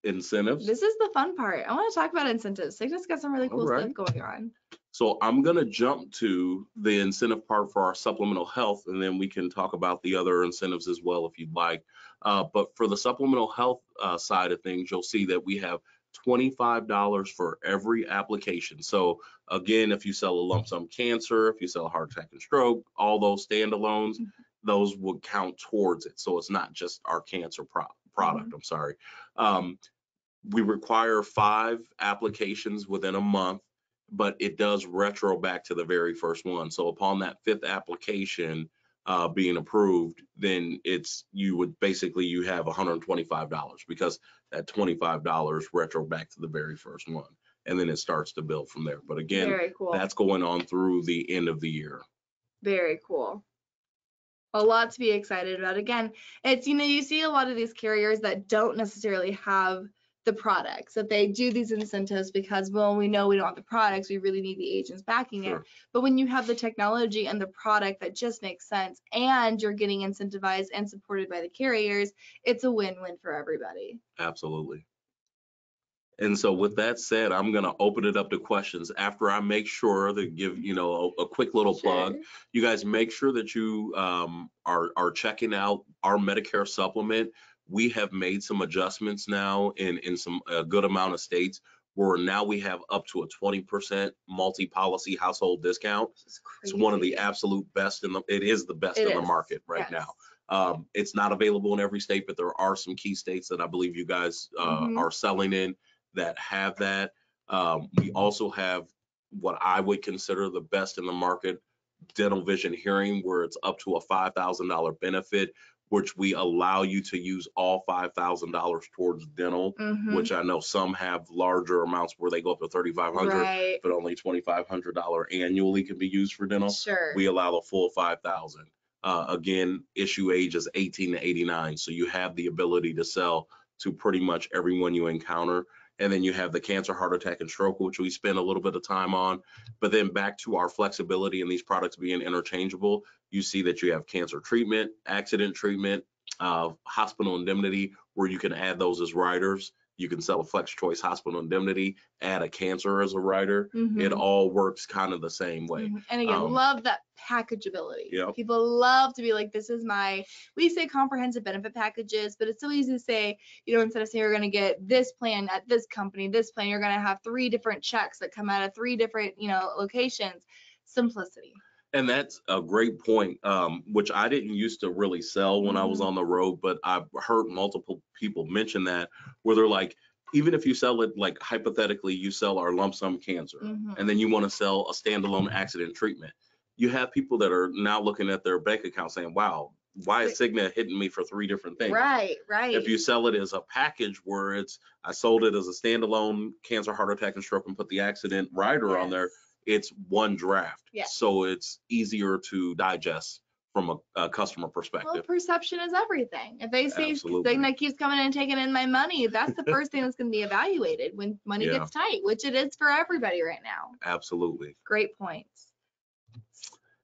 incentives. This is the fun part. I want to talk about incentives. Cigna's got some really cool stuff going on. So I'm going to jump to the incentive part for our supplemental health, and then we can talk about the other incentives as well if you'd like. But for the supplemental health side of things, you'll see that we have $25 for every application. So again, if you sell a lump sum cancer, if you sell a heart attack and stroke, all those standalones, those would count towards it. So it's not just our cancer product. I'm sorry. We require 5 applications within a month, but it does retro back to the very first one. So upon that 5th application being approved, then you have $125 because that $25 retro back to the very first one, and then it starts to build from there. But again, very cool. That's going on through the end of the year. Very cool. A lot to be excited about. Again, it's, you see a lot of these carriers that don't necessarily have the products, that they do these incentives because, well, we know we don't want the products, we really need the agents backing it. But when you have the technology and the product that just makes sense and you're getting incentivized and supported by the carriers, it's a win-win for everybody. Absolutely. And so with that said, I'm going to open it up to questions after I make sure to give, a quick little plug. You guys make sure that you are checking out our Medicare supplement. We have made some adjustments now in some good amount of states where now we have up to a 20% multi-policy household discount. It's one of the absolute best it is the best in the market right now. It's not available in every state, but there are some key states that I believe you guys are selling in that have that. We also have what I would consider the best in the market dental, vision, hearing, where it's up to a $5,000 benefit, which we allow you to use all $5,000 towards dental, which I know some have larger amounts where they go up to $3,500, Right. but only $2,500 annually can be used for dental. Sure. We allow the full $5,000. Again, issue age is 18 to 89, so you have the ability to sell to pretty much everyone you encounter. And then you have the cancer, heart attack, and stroke, which we spend a little bit of time on. But then back to our flexibility and these products being interchangeable, you see that you have cancer treatment, accident treatment, hospital indemnity, where you can add those as riders. You can sell a flex choice hospital indemnity, add a cancer as a rider. It all works kind of the same way. And again, love that packageability. Yep. People love to be like, this is we say comprehensive benefit packages, but it's so easy to say, instead of saying you're going to get this plan at this company, this plan, you're going to have 3 different checks that come out of 3 different, locations. Simplicity. And that's a great point, which I didn't used to really sell when I was on the road, but I've heard multiple people mention that, where they're like, even if you sell it, like hypothetically, you sell our lump sum cancer, and then you want to sell a standalone accident treatment. You have people that are now looking at their bank account saying, wow, why is Cigna hitting me for 3 different things? Right. If you sell it as a package where I sold it as a standalone cancer, heart attack, and stroke and put the accident rider on there, it's one draft. So it's easier to digest from a customer perspective. Well, perception is everything. If they say Cigna keeps coming in and taking in my money, that's the first thing that's going to be evaluated when money gets tight, which it is for everybody right now. Absolutely. Great points.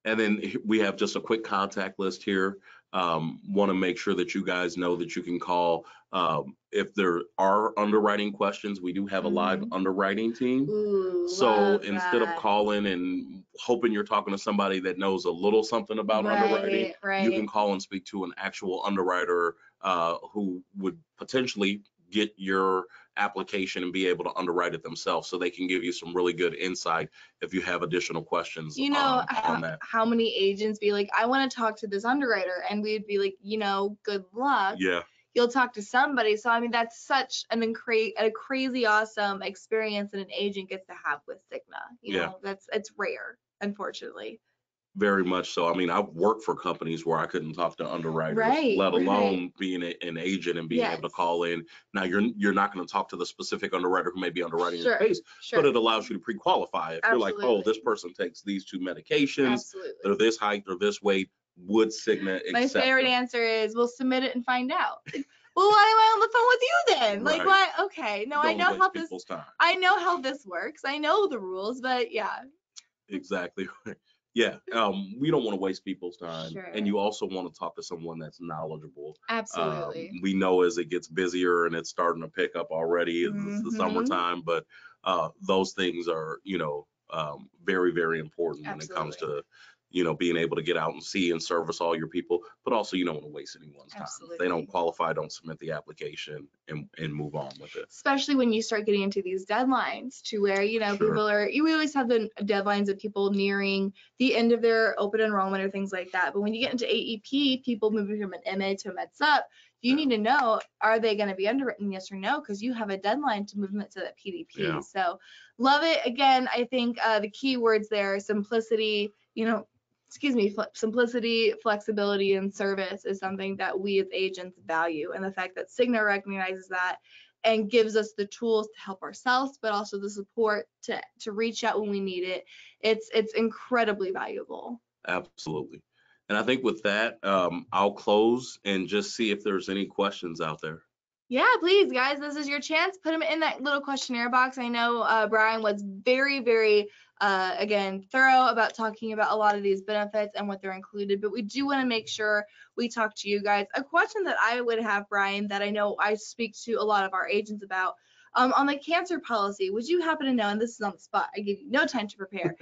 And then we have just a quick contact list here. Want to make sure that you guys know that you can call if there are underwriting questions. We do have a live underwriting team. So instead of calling and hoping you're talking to somebody that knows a little something about underwriting, you can call and speak to an actual underwriter who would potentially get your application and be able to underwrite it themselves, so they can give you some really good insight if you have additional questions on that. How many agents be like, I want to talk to this underwriter, and we'd be like, good luck. You'll talk to somebody. So I mean, that's such a crazy awesome experience that an agent gets to have with Cigna. It's rare, unfortunately. Very much so. I mean, I've worked for companies where I couldn't talk to underwriters, let alone being an agent and being able to call in. Now, you're not going to talk to the specific underwriter who may be underwriting your case, but it allows you to pre-qualify. If you're like, oh, this person takes these 2 medications, they're this height, they're this weight, would Cigna accept My favorite them? answer is, we'll submit it and find out. Well, why am I on the phone with you then? Like, why? Okay, no, I know how this works. I know the rules, but Exactly. We don't want to waste people's time. And you also want to talk to someone that's knowledgeable. Absolutely. We know as it gets busier and it's starting to pick up already, it's the summertime, but those things are, very, very important when it comes to, being able to get out and see and service all your people, but also you don't want to waste anyone's time. If they don't qualify, don't submit the application and move on with it. Especially when you start getting into these deadlines to where, people we always have the deadlines of people nearing the end of their open enrollment or things like that. But when you get into AEP, people moving from an MA to a Med Sup, you need to know, are they going to be underwritten, yes or no? Because you have a deadline to move them to that PDP. So love it. Again, I think the key words there, simplicity, simplicity, flexibility, and service is something that we as agents value. And the fact that Cigna recognizes that and gives us the tools to help ourselves, but also the support to reach out when we need it, it's incredibly valuable. Absolutely. And I think with that, I'll close and just see if there's any questions out there. Yeah, please, guys, this is your chance. Put them in that little questionnaire box. I know Brian was very, very, again, thorough about talking about a lot of these benefits and what they're included, but we do want to make sure we talk to you guys. A question that I would have, Brian, that I know I speak to a lot of our agents about, on the cancer policy, would you happen to know, and this is on the spot, I give you no time to prepare,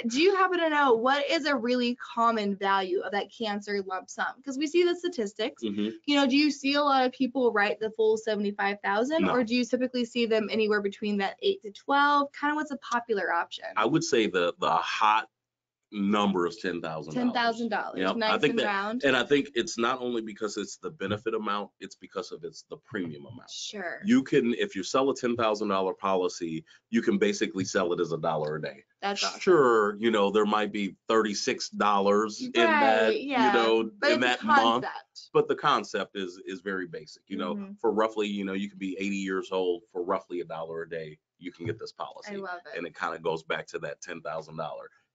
do you happen to know what is a really common value of that cancer lump sum? Because we see the statistics. Do you see a lot of people write the full 75,000, or do you typically see them anywhere between that 8 to 12? Kind of what's a popular option? I would say the hot number is $10,000. $10,000. Yep. Nice I think and that, round. and I think it's not only because it's the benefit amount, it's because of the premium amount. Sure. You can, if you sell a $10,000 policy, you can basically sell it as $1 a day. That's awesome. Sure, there might be $36 in that, yeah. But in it's that a month. concept. But the concept is very basic. For roughly, you can be 80 years old for roughly $1 a day. You can get this policy. I love it. And it kind of goes back to that $10,000.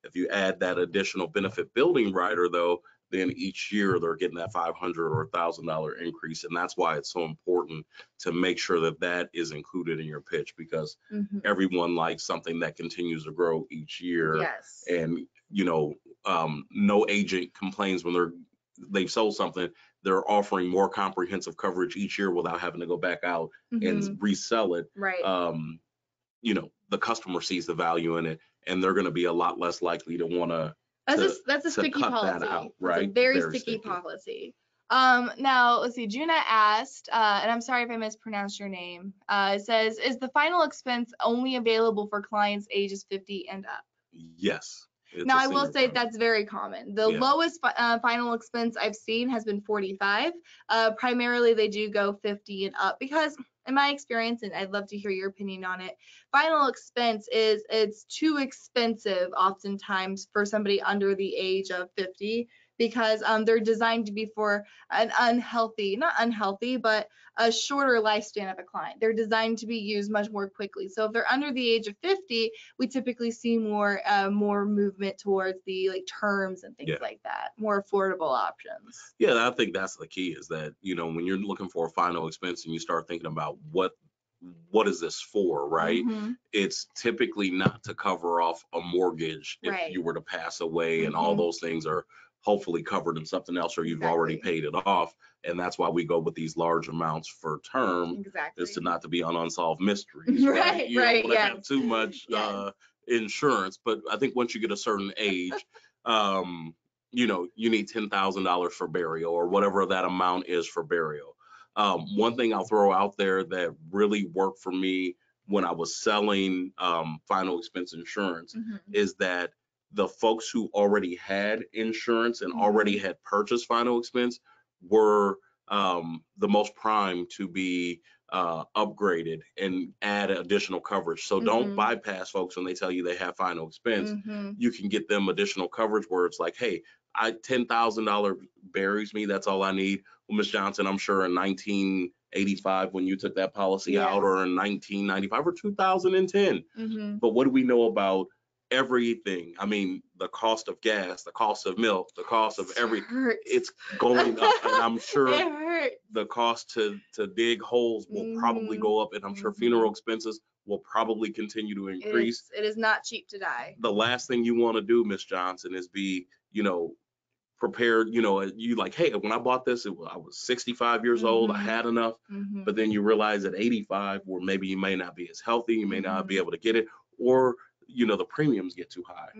If you add that additional benefit building rider, though, then each year they're getting that $500 or $1,000 increase. And that's why it's so important to make sure that that is included in your pitch, because everyone likes something that continues to grow each year. Yes. And, no agent complains when they've sold something. They're offering more comprehensive coverage each year without having to go back out and resell it. Right. The customer sees the value in it, and they're going to be a lot less likely to want to. That's a sticky policy. That out, right? It's a very sticky policy. Now let's see. Juna asked, and I'm sorry if I mispronounced your name. It says, "Is the final expense only available for clients ages 50 and up?" Yes. Now I will say that's very common. The lowest final expense I've seen has been 45. Primarily they do go 50 and up because, in my experience, and I'd love to hear your opinion on it, final expense it's too expensive oftentimes for somebody under the age of 50 because they're designed to be for an not unhealthy, but a shorter lifespan of a client. They're designed to be used much more quickly. So if they're under the age of 50, we typically see more movement towards the terms and things like that, more affordable options. Yeah, I think that's the key is that, when you're looking for a final expense and you start thinking about what is this for, right? It's typically not to cover off a mortgage if you were to pass away, and all those things are hopefully covered in something else, or you've already paid it off. And that's why we go with these large amounts for term, is to not to be on unsolved mysteries. Right. You don't want to have too much insurance. But I think once you get a certain age, you need $10,000 for burial, or whatever that amount is for burial. One thing I'll throw out there that really worked for me when I was selling final expense insurance is that the folks who already had insurance and already had purchased final expense were the most primed to be upgraded and add additional coverage. So don't bypass folks when they tell you they have final expense. You can get them additional coverage where it's like, hey, $10,000 buries me. That's all I need. Well, Ms. Johnson, I'm sure in 1985 when you took that policy out, or in 1995 or 2010. But what do we know about everything? I mean, the cost of gas, the cost of milk, the cost of it's going up, and I'm sure the cost to dig holes will probably go up, and I'm sure funeral expenses will probably continue to increase. It is not cheap to die. The last thing you want to do, Ms. Johnson, is be, prepared. You like, hey, when I bought this, I was 65 years old. I had enough. But then you realize at 85, where maybe you may not be as healthy, you may not be able to get it, or the premiums get too high.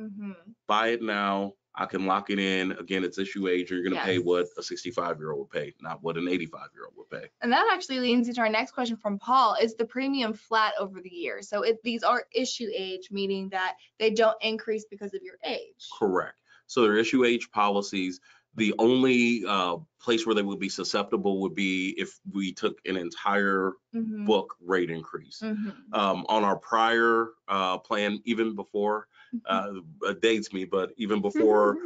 Buy it now. I can lock it in. Again, it's issue age. You're going to pay what a 65-year-old would pay, not what an 85-year-old would pay. And that actually leads into our next question from Paul. Is the premium flat over the years? So these are issue age, meaning that they don't increase because of your age. Correct. So they're issue age policies. The only place where they would be susceptible would be if we took an entire book rate increase. On our prior plan, even before, dates me, but even before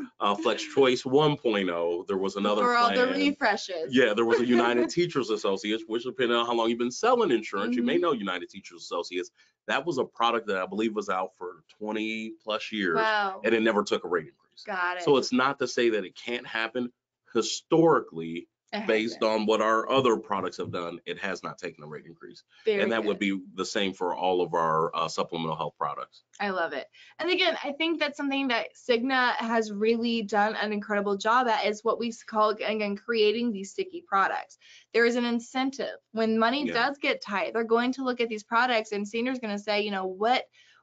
Flex Choice 1.0, there was another for plan. All the refreshes. Yeah, there was a United Teachers Associates, which depending on how long you've been selling insurance, you may know United Teachers Associates. That was a product that I believe was out for 20 plus years. Wow. And it never took a rate increase. Got it. So it's not to say that it can't happen. Historically, based on what our other products have done, it has not taken a rate increase. And that would be the same for all of our supplemental health products. I love it. And again, I think that's something that Cigna has really done an incredible job at, is what we call, again, creating these sticky products. There is an incentive. When money does get tight, they're going to look at these products, and seniors going to say,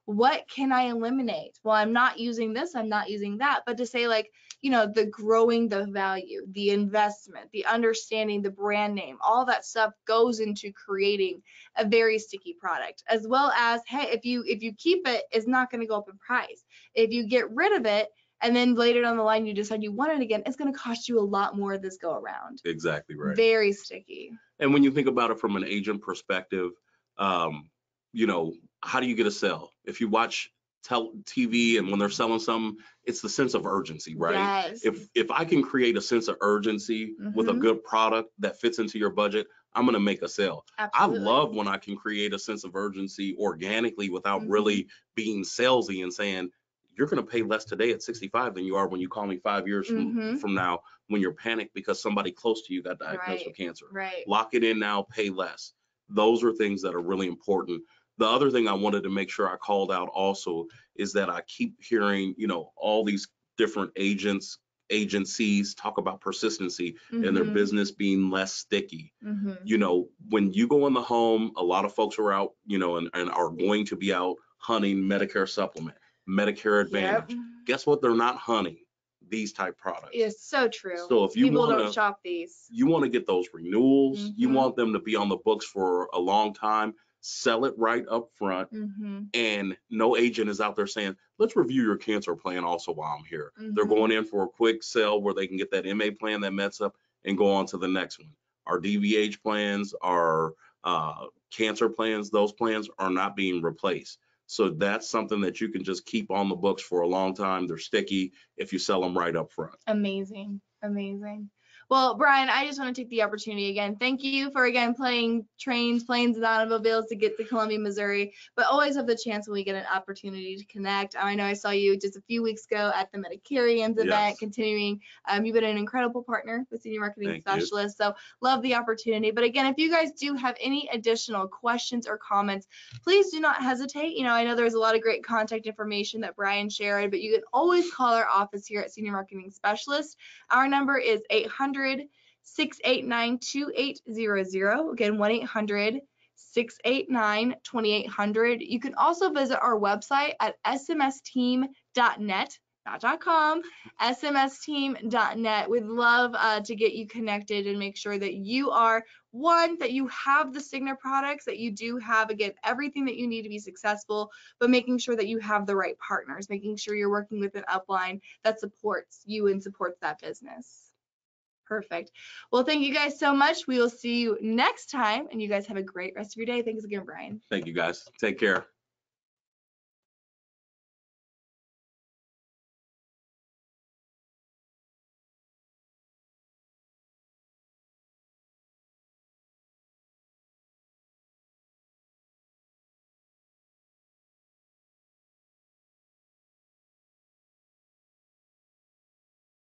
what can I eliminate? Well, I'm not using this, I'm not using that. But to say, like, the growing the value, the investment, the understanding, the brand name, all that stuff goes into creating a very sticky product, as well as, hey, if you keep it, it's not going to go up in price. If you get rid of it, and then later down the line you decide you want it again, it's going to cost you a lot more this go around. Exactly right. Very sticky. And when you think about it from an agent perspective, you know, how do you get a sale? If you watch TV and when they're selling something, it's the sense of urgency, right? Yes. If I can create a sense of urgency with a good product that fits into your budget, I'm going to make a sale. Absolutely. I love when I can create a sense of urgency organically without really being salesy and saying, you're going to pay less today at 65 than you are when you call me 5 years from now, when you're panicked because somebody close to you got diagnosed with cancer. Right. Lock it in now, pay less. Those are things that are really important. The other thing I wanted to make sure I called out also is that I keep hearing, you know, all these different agencies talk about persistency and their business being less sticky. You know, when you go in the home, a lot of folks are out, you know, and are going to be out hunting Medicare Supplement, Medicare Advantage. Guess what? They're not hunting these type products. It's so true. So if you people don't shop these, you want to get those renewals, you want them to be on the books for a long time, sell it right up front, and no agent is out there saying, let's review your cancer plan also while I'm here. They're going in for a quick sell where they can get that MA plan that mets up and go on to the next one. Our DVH plans, our cancer plans, those plans are not being replaced. So that's something that you can just keep on the books for a long time. They're sticky if you sell them right up front. Amazing. Amazing. Well, Brian, I just want to take the opportunity again. Thank you for, again, playing trains, planes, and automobiles to get to Columbia, Missouri, but always have the chance when we get an opportunity to connect. I know I saw you just a few weeks ago at the Medicarians event, continuing. You've been an incredible partner with Senior Marketing Specialist, so love the opportunity. But again, if you guys do have any additional questions or comments, please do not hesitate. You know, I know there's a lot of great contact information that Brian shared, but you can always call our office here at Senior Marketing Specialist. Our number is 800-689-2800. Again, 1-800-689-2800. You can also visit our website at smsteam.net, not .com, smsteam.net. We'd love to get you connected and make sure that you are, one, that you have the Cigna products, that you do have, again, everything that you need to be successful, but making sure that you have the right partners, making sure you're working with an upline that supports you and supports that business. Perfect. Well, thank you guys so much. We will see you next time, and you guys have a great rest of your day. Thanks again, Brian. Thank you, guys. Take care.